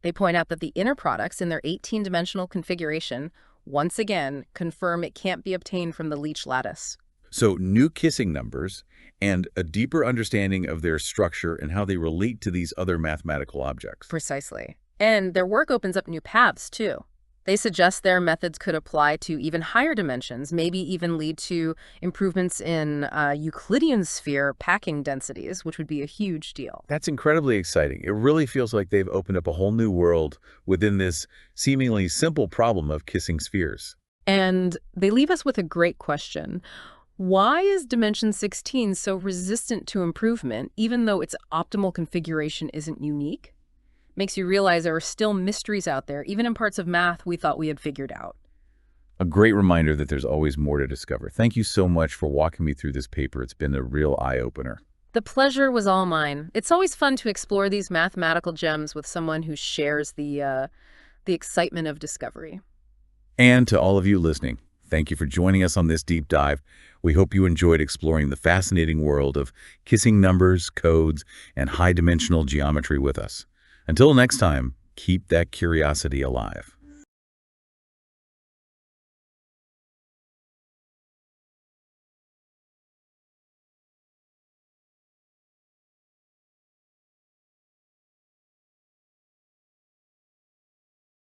They point out that the inner products in their 18-dimensional configuration, once again, confirm it can't be obtained from the Leech lattice. So new kissing numbers and a deeper understanding of their structure and how they relate to these other mathematical objects. Precisely. And their work opens up new paths, too. They suggest their methods could apply to even higher dimensions, maybe even lead to improvements in Euclidean sphere packing densities, which would be a huge deal. That's incredibly exciting. It really feels like they've opened up a whole new world within this seemingly simple problem of kissing spheres. And they leave us with a great question. Why is dimension 16 so resistant to improvement, even though its optimal configuration isn't unique? Makes you realize there are still mysteries out there, even in parts of math we thought we had figured out. A great reminder that there's always more to discover. Thank you so much for walking me through this paper. It's been a real eye-opener. The pleasure was all mine. It's always fun to explore these mathematical gems with someone who shares the excitement of discovery. And to all of you listening, thank you for joining us on this deep dive. We hope you enjoyed exploring the fascinating world of kissing numbers, codes, and high-dimensional geometry with us. Until next time, keep that curiosity alive.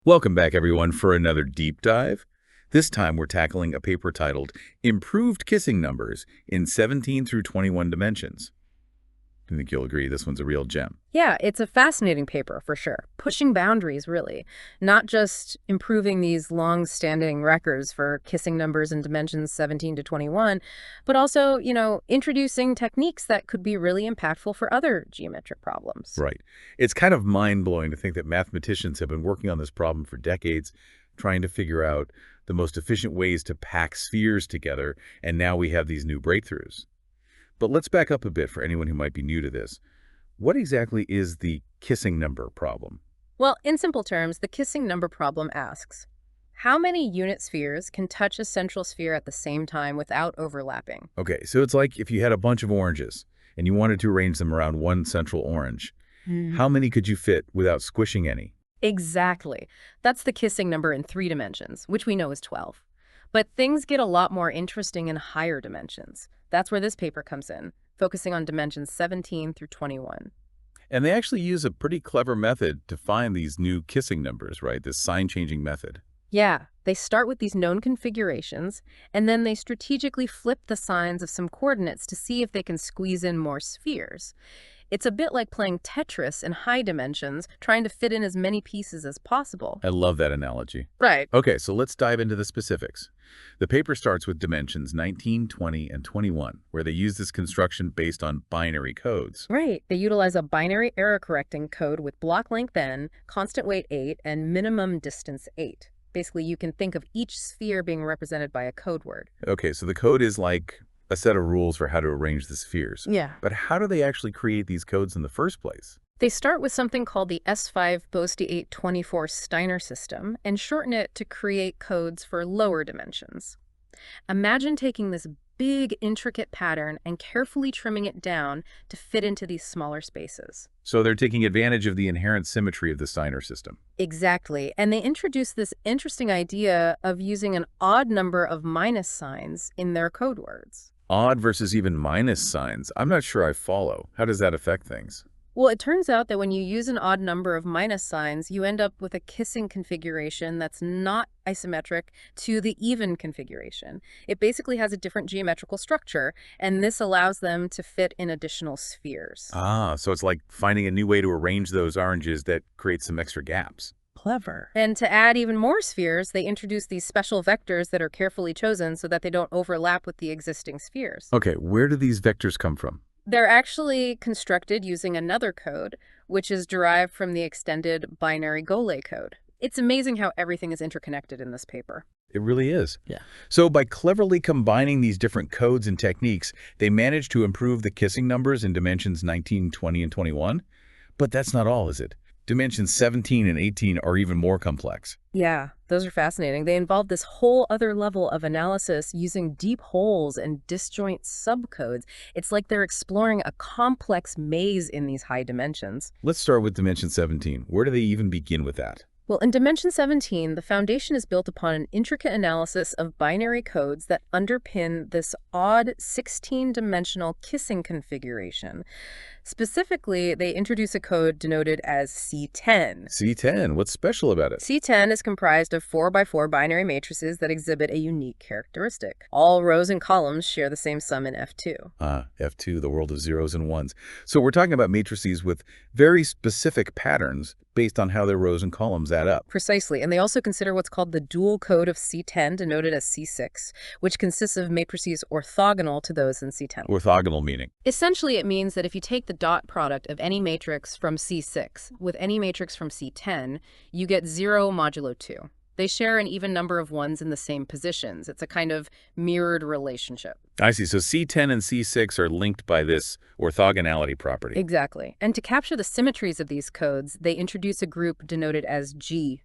Welcome back, everyone, for another deep dive. This time we're tackling a paper titled Improved Kissing Numbers in 17 through 21 Dimensions. I think you'll agree this one's a real gem. Yeah, it's a fascinating paper for sure. Pushing boundaries, really. Not just improving these long-standing records for kissing numbers in dimensions 17 to 21, but also, introducing techniques that could be really impactful for other geometric problems. Right. It's kind of mind-blowing to think that mathematicians have been working on this problem for decades, trying to figure out the most efficient ways to pack spheres together, and now we have these new breakthroughs. But let's back up a bit for anyone who might be new to this. What exactly is the kissing number problem? Well, in simple terms, the kissing number problem asks, how many unit spheres can touch a central sphere at the same time without overlapping? Okay, so it's like if you had a bunch of oranges and you wanted to arrange them around one central orange. How many could you fit without squishing any? Exactly. That's the kissing number in 3 dimensions, which we know is 12. But things get a lot more interesting in higher dimensions. That's where this paper comes in, focusing on dimensions 17 through 21. And they actually use a pretty clever method to find these new kissing numbers, right? This sign-changing method. Yeah, they start with these known configurations, and then they strategically flip the signs of some coordinates to see if they can squeeze in more spheres. It's a bit like playing Tetris in high dimensions, trying to fit in as many pieces as possible. I love that analogy. Right. Okay, so let's dive into the specifics. The paper starts with dimensions 19, 20, and 21, where they use this construction based on binary codes. Right. They utilize a binary error correcting code with block length n, constant weight 8, and minimum distance 8. Basically, you can think of each sphere being represented by a code word. Okay, so the code is like a set of rules for how to arrange the spheres. Yeah. But how do they actually create these codes in the first place? They start with something called the S5 Boasti 824 Steiner system and shorten it to create codes for lower dimensions. Imagine taking this big, intricate pattern and carefully trimming it down to fit into these smaller spaces. So they're taking advantage of the inherent symmetry of the Steiner system. Exactly. And they introduced this interesting idea of using an odd number of minus signs in their code words. Odd versus even minus signs. I'm not sure I follow. How does that affect things? Well, it turns out that when you use an odd number of minus signs, you end up with a kissing configuration that's not isometric to the even configuration. It basically has a different geometrical structure, and this allows them to fit in additional spheres. Ah, so it's like finding a new way to arrange those oranges that creates some extra gaps. Clever. And to add even more spheres, they introduce these special vectors that are carefully chosen so that they don't overlap with the existing spheres. Okay, where do these vectors come from? They're actually constructed using another code, which is derived from the extended binary Golay code. It's amazing how everything is interconnected in this paper. It really is. Yeah. So by cleverly combining these different codes and techniques, they managed to improve the kissing numbers in dimensions 19, 20, and 21. But that's not all, is it? Dimensions 17 and 18 are even more complex. Yeah, those are fascinating. They involve this whole other level of analysis using deep holes and disjoint subcodes. It's like they're exploring a complex maze in these high dimensions. Let's start with dimension 17. Where do they even begin with that? Well, in dimension 17, the foundation is built upon an intricate analysis of binary codes that underpin this odd 16-dimensional kissing configuration. Specifically, they introduce a code denoted as C10. C10, what's special about it? C10 is comprised of 4x4 binary matrices that exhibit a unique characteristic. All rows and columns share the same sum in F2. F2, the world of zeros and ones. So we're talking about matrices with very specific patterns based on how their rows and columns add up. Precisely, and they also consider what's called the dual code of C10, denoted as C6, which consists of matrices orthogonal to those in C10. Orthogonal meaning? Essentially, it means that if you take the dot product of any matrix from C6 with any matrix from C10, you get 0 modulo 2. They share an even number of ones in the same positions. It's a kind of mirrored relationship. I see. So C10 and C6 are linked by this orthogonality property. Exactly. And to capture the symmetries of these codes, they introduce a group denoted as G.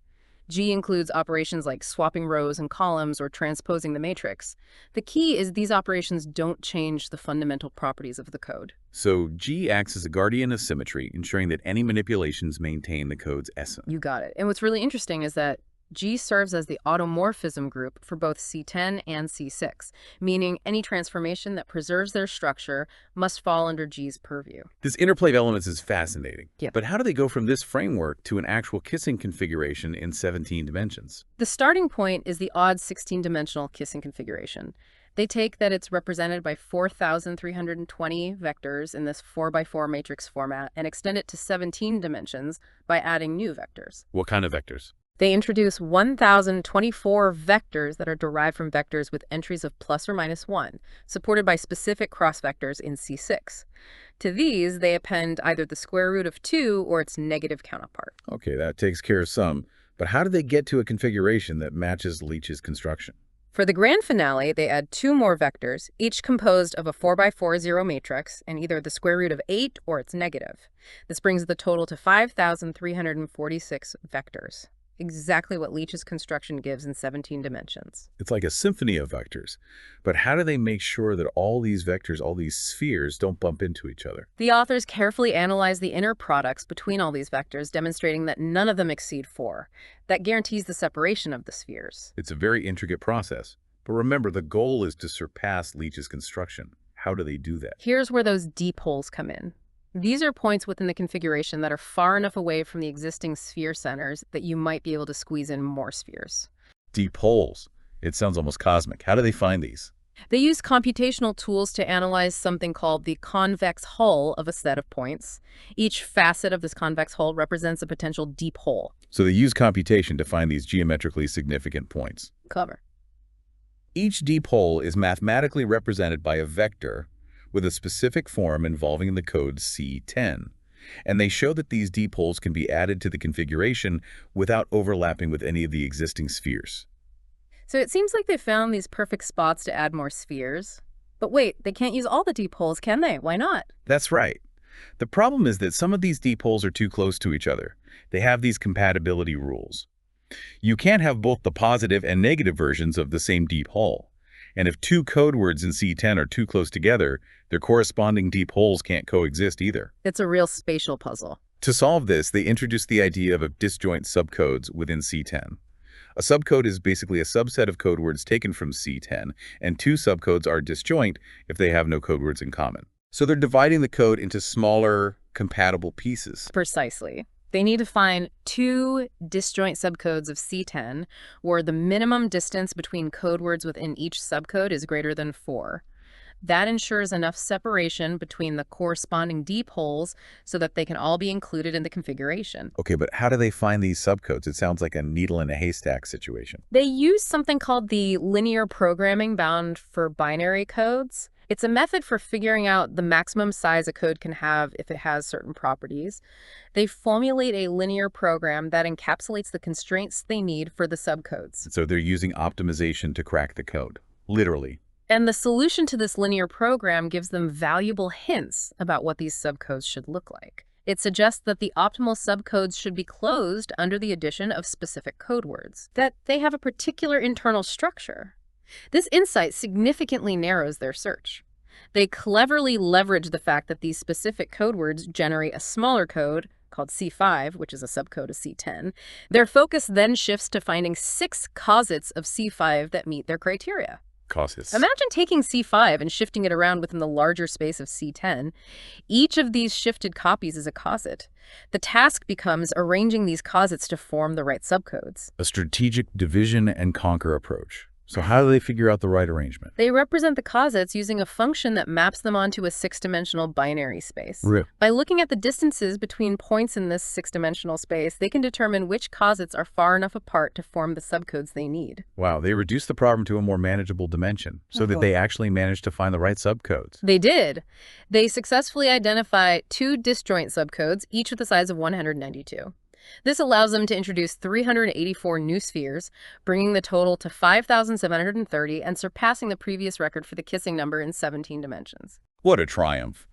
G includes operations like swapping rows and columns or transposing the matrix. The key is these operations don't change the fundamental properties of the code. So G acts as a guardian of symmetry, ensuring that any manipulations maintain the code's essence. You got it. And what's really interesting is that G serves as the automorphism group for both C10 and C6, meaning any transformation that preserves their structure must fall under G's purview. This interplay of elements is fascinating. Yep. But how do they go from this framework to an actual kissing configuration in 17 dimensions? The starting point is the odd 16-dimensional kissing configuration. They take that it's represented by 4,320 vectors in this 4x4 matrix format and extend it to 17 dimensions by adding new vectors. What kind of vectors? They introduce 1,024 vectors that are derived from vectors with entries of plus or minus 1, supported by specific cross-vectors in C6. To these, they append either the square root of 2 or its negative counterpart. Okay, that takes care of some. But how do they get to a configuration that matches Leech's construction? For the grand finale, they add 2 more vectors, each composed of a 4x4 zero matrix and either the square root of 8 or its negative. This brings the total to 5,346 vectors. exactly what Leech's construction gives in 17 dimensions. It's like a symphony of vectors. But how do they make sure that all these vectors, all these spheres, don't bump into each other? The authors carefully analyze the inner products between all these vectors, demonstrating that none of them exceed 4. That guarantees the separation of the spheres. It's a very intricate process. But remember, the goal is to surpass Leech's construction. How do they do that? Here's where those deep holes come in. These are points within the configuration that are far enough away from the existing sphere centers that you might be able to squeeze in more spheres. Deep holes. It sounds almost cosmic. How do they find these? They use computational tools to analyze something called the convex hull of a set of points. Each facet of this convex hull represents a potential deep hole. So they use computation to find these geometrically significant points. Clever. Each deep hole is mathematically represented by a vector with a specific form involving the code C10. And they show that these deep holes can be added to the configuration without overlapping with any of the existing spheres. So it seems like they found these perfect spots to add more spheres. But wait, they can't use all the deep holes, can they? Why not? That's right. The problem is that some of these deep holes are too close to each other. They have these compatibility rules. You can't have both the positive and negative versions of the same deep hole. And if two code words in C10 are too close together, their corresponding deep holes can't coexist either. It's a real spatial puzzle. To solve this, they introduced the idea of disjoint subcodes within C10. A subcode is basically a subset of code words taken from C10, and two subcodes are disjoint if they have no code words in common. So they're dividing the code into smaller, compatible pieces. Precisely. They need to find 2 disjoint subcodes of C10 where the minimum distance between code words within each subcode is greater than 4. That ensures enough separation between the corresponding deep holes so that they can all be included in the configuration. Okay, but how do they find these subcodes? It sounds like a needle in a haystack situation. They use something called the linear programming bound for binary codes. It's a method for figuring out the maximum size a code can have if it has certain properties. They formulate a linear program that encapsulates the constraints they need for the subcodes. So they're using optimization to crack the code, literally. And the solution to this linear program gives them valuable hints about what these subcodes should look like. It suggests that the optimal subcodes should be closed under the addition of specific code words, that they have a particular internal structure. This insight significantly narrows their search. They cleverly leverage the fact that these specific code words generate a smaller code called C5, which is a subcode of C10. Their focus then shifts to finding 6 cosets of C5 that meet their criteria. Causes. Imagine taking C5 and shifting it around within the larger space of C10. Each of these shifted copies is a coset. The task becomes arranging these cosets to form the right subcodes. A strategic division and conquer approach. So how do they figure out the right arrangement? They represent the cosets using a function that maps them onto a 6-dimensional binary space. Rip. By looking at the distances between points in this 6-dimensional space, they can determine which cosets are far enough apart to form the subcodes they need. Wow, they reduced the problem to a more manageable dimension so that they actually managed to find the right subcodes. They did. They successfully identified 2 disjoint subcodes, each with a size of 192. This allows them to introduce 384 new spheres, bringing the total to 5,730 and surpassing the previous record for the kissing number in 17 dimensions. What a triumph.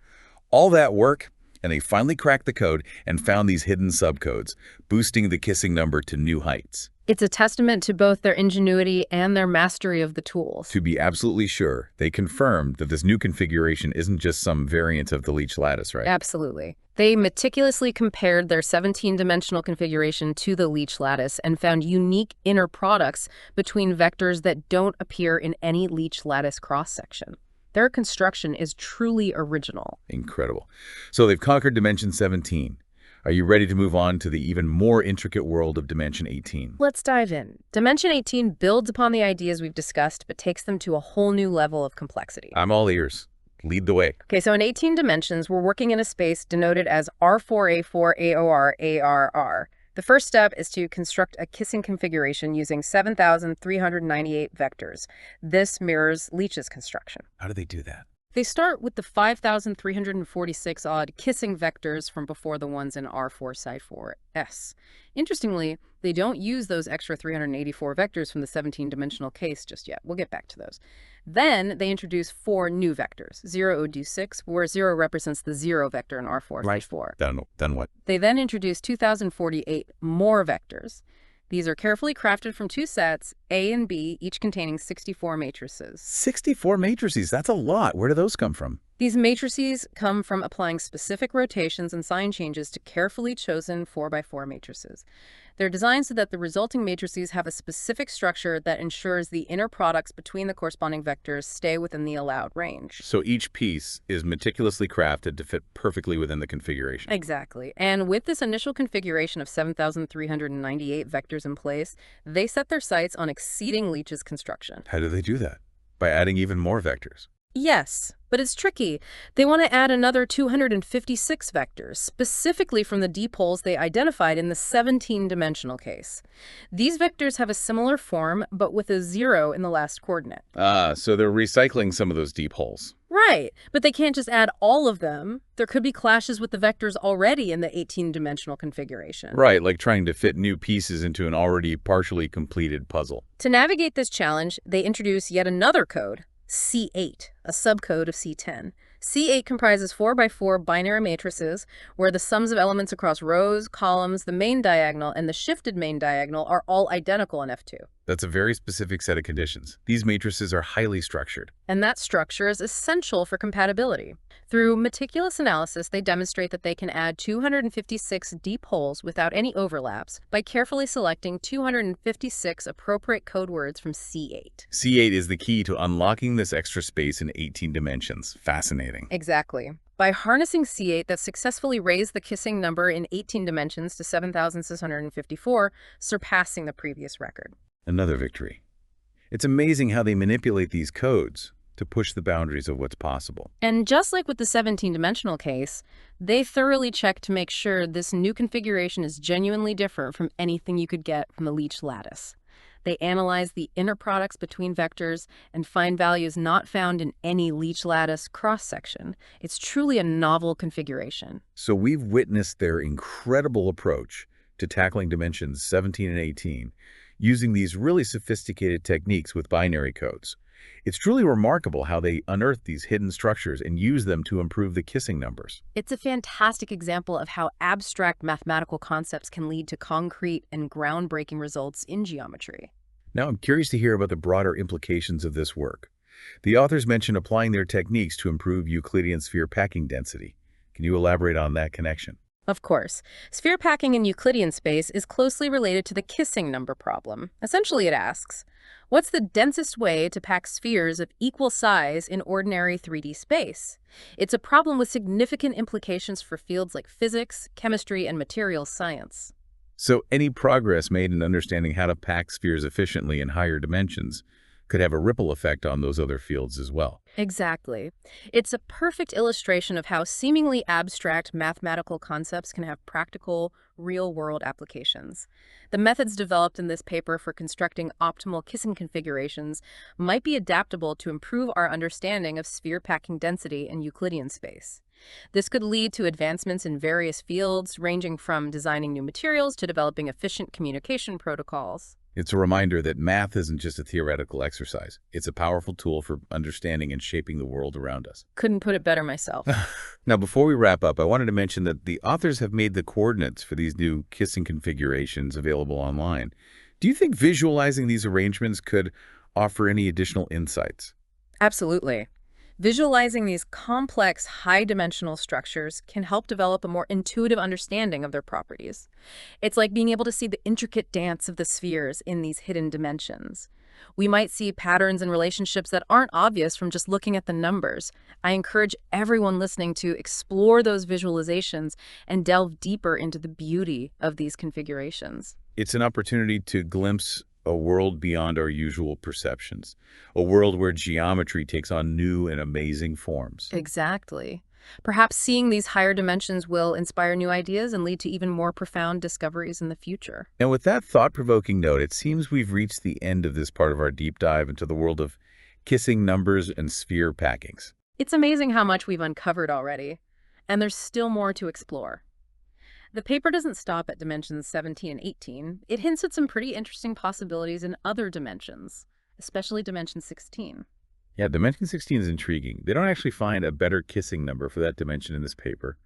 All that work, and they finally cracked the code and found these hidden subcodes, boosting the kissing number to new heights. It's a testament to both their ingenuity and their mastery of the tools. To be absolutely sure, they confirmed that this new configuration isn't just some variant of the Leech lattice, right? Absolutely. They meticulously compared their 17-dimensional configuration to the Leech lattice and found unique inner products between vectors that don't appear in any Leech lattice cross-section. Their construction is truly original. Incredible. So they've conquered Dimension 17. Are you ready to move on to the even more intricate world of Dimension 18? Let's dive in. Dimension 18 builds upon the ideas we've discussed, but takes them to a whole new level of complexity. I'm all ears. Lead the way. Okay, so in 18 dimensions, we're working in a space denoted as R4A4 AOR ARR. The first step is to construct a kissing configuration using 7,398 vectors. This mirrors Leech's construction. How do they do that? They start with the 5,346 odd kissing vectors from before the ones in R4 Side 4S. Interestingly, they don't use those extra 384 vectors from the 17-dimensional case just yet. We'll get back to those. Then they introduce 4 new vectors, 0 do 6, where 0 represents the 0 vector in R4 Side 4. Then what? They then introduce 2,048 more vectors. These are carefully crafted from two sets, A and B, each containing 64 matrices. 64 matrices, that's a lot. Where do those come from? These matrices come from applying specific rotations and sign changes to carefully chosen 4x4 matrices. They're designed so that the resulting matrices have a specific structure that ensures the inner products between the corresponding vectors stay within the allowed range. So each piece is meticulously crafted to fit perfectly within the configuration. Exactly. And with this initial configuration of 7,398 vectors in place, they set their sights on exceeding Leech's construction. How do they do that? By adding even more vectors. Yes, but it's tricky. They want to add another 256 vectors, specifically from the dipoles they identified in the 17-dimensional case. These vectors have a similar form, but with a 0 in the last coordinate. So they're recycling some of those deep holes. Right, but they can't just add all of them. There could be clashes with the vectors already in the 18-dimensional configuration. Right, like trying to fit new pieces into an already partially completed puzzle. To navigate this challenge, they introduce yet another code, C8, a subcode of C10. C8 comprises 4x4 binary matrices where the sums of elements across rows, columns, the main diagonal, and the shifted main diagonal are all identical in F2. That's a very specific set of conditions. These matrices are highly structured. And that structure is essential for compatibility. Through meticulous analysis, they demonstrate that they can add 256 deep holes without any overlaps by carefully selecting 256 appropriate code words from C8. C8 is the key to unlocking this extra space in 18 dimensions. Fascinating. Exactly. By harnessing C8 that successfully raised the kissing number in 18 dimensions to 7,654, surpassing the previous record. Another victory. It's amazing how they manipulate these codes to push the boundaries of what's possible. And just like with the 17-dimensional case, they thoroughly check to make sure this new configuration is genuinely different from anything you could get from the Leech lattice. They analyze the inner products between vectors and find values not found in any Leech lattice cross-section. It's truly a novel configuration. So we've witnessed their incredible approach to tackling dimensions 17 and 18 using these really sophisticated techniques with binary codes. It's truly remarkable how they unearth these hidden structures and use them to improve the kissing numbers. It's a fantastic example of how abstract mathematical concepts can lead to concrete and groundbreaking results in geometry. Now I'm curious to hear about the broader implications of this work. The authors mention applying their techniques to improve Euclidean sphere packing density. Can you elaborate on that connection? Of course, sphere packing in Euclidean space is closely related to the kissing number problem. Essentially, it asks, what's the densest way to pack spheres of equal size in ordinary 3D space? It's a problem with significant implications for fields like physics, chemistry, and materials science. So any progress made in understanding how to pack spheres efficiently in higher dimensions could have a ripple effect on those other fields as well. Exactly. It's a perfect illustration of how seemingly abstract mathematical concepts can have practical, real-world applications. The methods developed in this paper for constructing optimal kissing configurations might be adaptable to improve our understanding of sphere packing density in Euclidean space. This could lead to advancements in various fields, ranging from designing new materials to developing efficient communication protocols. It's a reminder that math isn't just a theoretical exercise. It's a powerful tool for understanding and shaping the world around us. Couldn't put it better myself. Now, before we wrap up, I wanted to mention that the authors have made the coordinates for these new kissing configurations available online. Do you think visualizing these arrangements could offer any additional insights? Absolutely. Visualizing these complex, high-dimensional structures can help develop a more intuitive understanding of their properties. It's like being able to see the intricate dance of the spheres in these hidden dimensions. We might see patterns and relationships that aren't obvious from just looking at the numbers. I encourage everyone listening to explore those visualizations and delve deeper into the beauty of these configurations. It's an opportunity to glimpse a world beyond our usual perceptions, a world where geometry takes on new and amazing forms. Exactly. Perhaps seeing these higher dimensions will inspire new ideas and lead to even more profound discoveries in the future. And with that thought-provoking note, it seems we've reached the end of this part of our deep dive into the world of kissing numbers and sphere packings. It's amazing how much we've uncovered already, and there's still more to explore. The paper doesn't stop at dimensions 17 and 18. It hints at some pretty interesting possibilities in other dimensions, especially dimension 16. Yeah, dimension 16 is intriguing. They don't actually find a better kissing number for that dimension in this paper,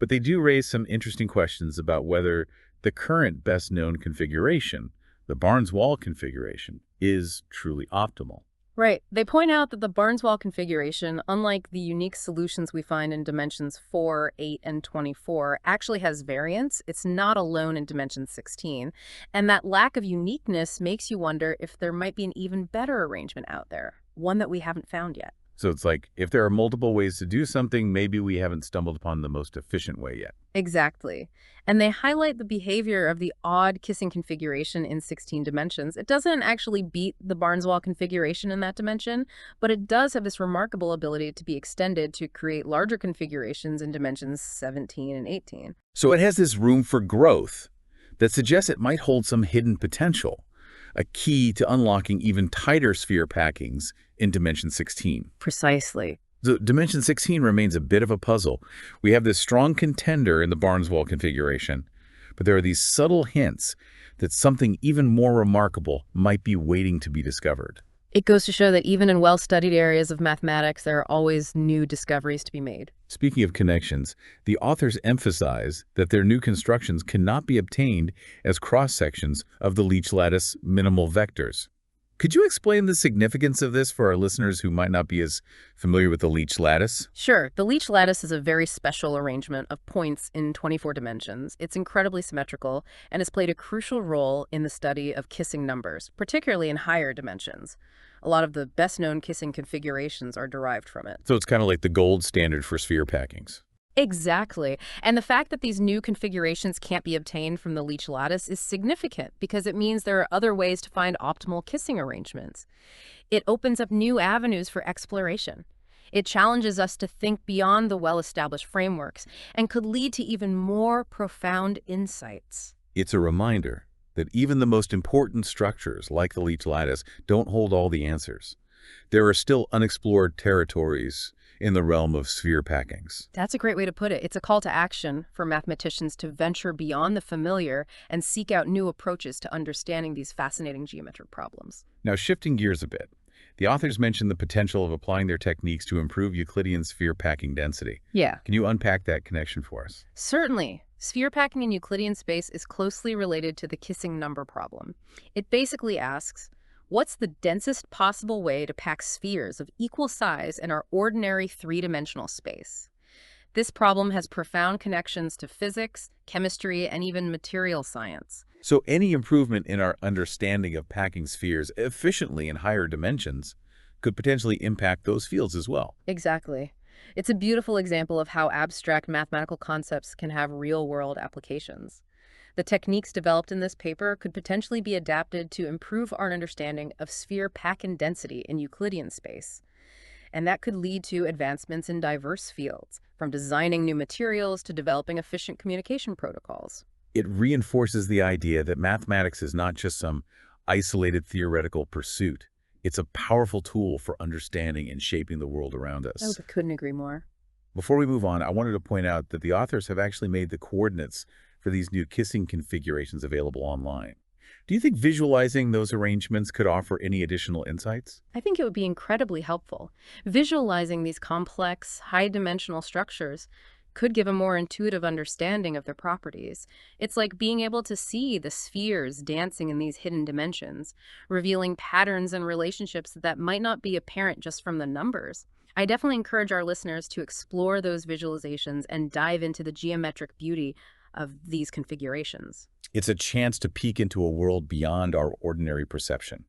but they do raise some interesting questions about whether the current best-known configuration The Barnes wall configuration is truly optimal. Right. They point out that the Barnes wall configuration, unlike the unique solutions we find in dimensions 4, 8, and 24, actually has variance. It's not alone in dimension 16. And that lack of uniqueness makes you wonder if there might be an even better arrangement out there, one that we haven't found yet. So it's like, if there are multiple ways to do something, maybe we haven't stumbled upon the most efficient way yet. Exactly. And they highlight the behavior of the odd kissing configuration in 16 dimensions. It doesn't actually beat the Barnes wall configuration in that dimension, but it does have this remarkable ability to be extended to create larger configurations in dimensions 17 and 18. So it has this room for growth that suggests it might hold some hidden potential, a key to unlocking even tighter sphere packings in dimension 16. Precisely. So dimension 16 remains a bit of a puzzle. We have this strong contender in the Barnes wall configuration, but there are these subtle hints that something even more remarkable might be waiting to be discovered. It goes to show that even in well-studied areas of mathematics, there are always new discoveries to be made. Speaking of connections, the authors emphasize that their new constructions cannot be obtained as cross-sections of the Leech lattice minimal vectors. Could you explain the significance of this for our listeners who might not be as familiar with the Leech lattice? Sure. The Leech lattice is a very special arrangement of points in 24 dimensions. It's incredibly symmetrical and has played a crucial role in the study of kissing numbers, particularly in higher dimensions. A lot of the best-known kissing configurations are derived from it. So it's kind of like the gold standard for sphere packings. Exactly. And the fact that these new configurations can't be obtained from the Leech lattice is significant because it means there are other ways to find optimal kissing arrangements. It opens up new avenues for exploration. It challenges us to think beyond the well-established frameworks and could lead to even more profound insights. It's a reminder that even the most important structures, like the Leech lattice, don't hold all the answers. There are still unexplored territories in the realm of sphere packings. That's a great way to put it. It's a call to action for mathematicians to venture beyond the familiar and seek out new approaches to understanding these fascinating geometric problems. Now, shifting gears a bit, the authors mention the potential of applying their techniques to improve Euclidean sphere packing density. Yeah. Can you unpack that connection for us? Certainly. Sphere packing in Euclidean space is closely related to the kissing number problem. It basically asks, what's the densest possible way to pack spheres of equal size in our ordinary three-dimensional space? This problem has profound connections to physics, chemistry, and even material science. So any improvement in our understanding of packing spheres efficiently in higher dimensions could potentially impact those fields as well. Exactly. It's a beautiful example of how abstract mathematical concepts can have real-world applications. The techniques developed in this paper could potentially be adapted to improve our understanding of sphere pack-in density in Euclidean space. And that could lead to advancements in diverse fields, from designing new materials to developing efficient communication protocols. It reinforces the idea that mathematics is not just some isolated theoretical pursuit. It's a powerful tool for understanding and shaping the world around us. Oh, I couldn't agree more. Before we move on, I wanted to point out that the authors have actually made the coordinates for these new kissing configurations available online. Do you think visualizing those arrangements could offer any additional insights? I think it would be incredibly helpful. Visualizing these complex, high-dimensional structures could give a more intuitive understanding of their properties. It's like being able to see the spheres dancing in these hidden dimensions, revealing patterns and relationships that might not be apparent just from the numbers. I definitely encourage our listeners to explore those visualizations and dive into the geometric beauty of these configurations. It's a chance to peek into a world beyond our ordinary perception,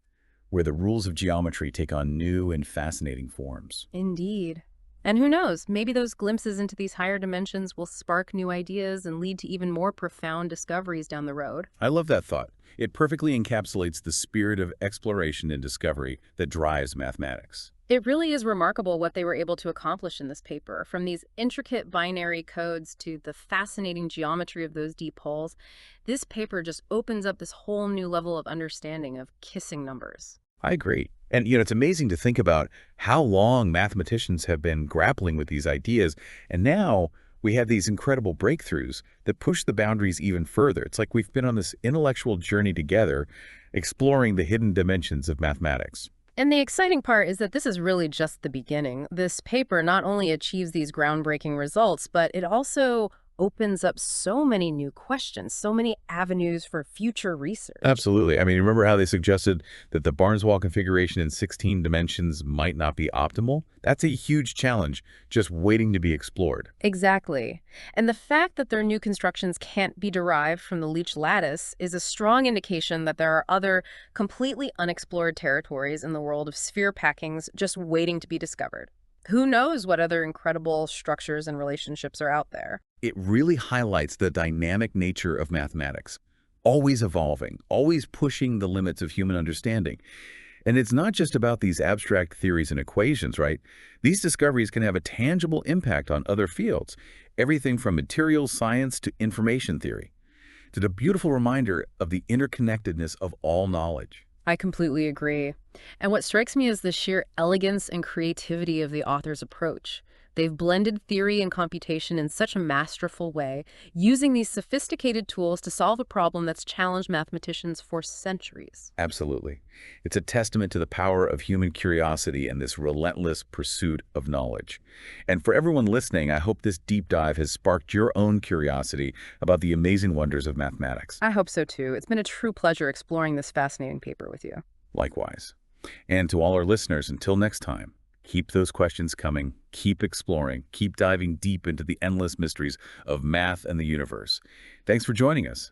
where the rules of geometry take on new and fascinating forms. Indeed. And who knows, maybe those glimpses into these higher dimensions will spark new ideas and lead to even more profound discoveries down the road. I love that thought. It perfectly encapsulates the spirit of exploration and discovery that drives mathematics. It really is remarkable what they were able to accomplish in this paper, from these intricate binary codes to the fascinating geometry of those deep holes. This paper just opens up this whole new level of understanding of kissing numbers. I agree. And, it's amazing to think about how long mathematicians have been grappling with these ideas. And now we have these incredible breakthroughs that push the boundaries even further. It's like we've been on this intellectual journey together, exploring the hidden dimensions of mathematics. And the exciting part is that this is really just the beginning. This paper not only achieves these groundbreaking results, but it also opens up so many new questions, so many avenues for future research. Absolutely. I mean, remember how they suggested that the Barnes wall configuration in 16 dimensions might not be optimal? That's a huge challenge, just waiting to be explored. Exactly. And the fact that their new constructions can't be derived from the Leech lattice is a strong indication that there are other completely unexplored territories in the world of sphere packings just waiting to be discovered. Who knows what other incredible structures and relationships are out there? It really highlights the dynamic nature of mathematics, always evolving, always pushing the limits of human understanding. And it's not just about these abstract theories and equations, right? These discoveries can have a tangible impact on other fields, everything from materials science to information theory. It's a beautiful reminder of the interconnectedness of all knowledge. I completely agree. And what strikes me is the sheer elegance and creativity of the author's approach. They've blended theory and computation in such a masterful way, using these sophisticated tools to solve a problem that's challenged mathematicians for centuries. Absolutely. It's a testament to the power of human curiosity and this relentless pursuit of knowledge. And for everyone listening, I hope this deep dive has sparked your own curiosity about the amazing wonders of mathematics. I hope so too. It's been a true pleasure exploring this fascinating paper with you. Likewise. And to all our listeners, until next time, keep those questions coming, keep exploring, keep diving deep into the endless mysteries of math and the universe. Thanks for joining us.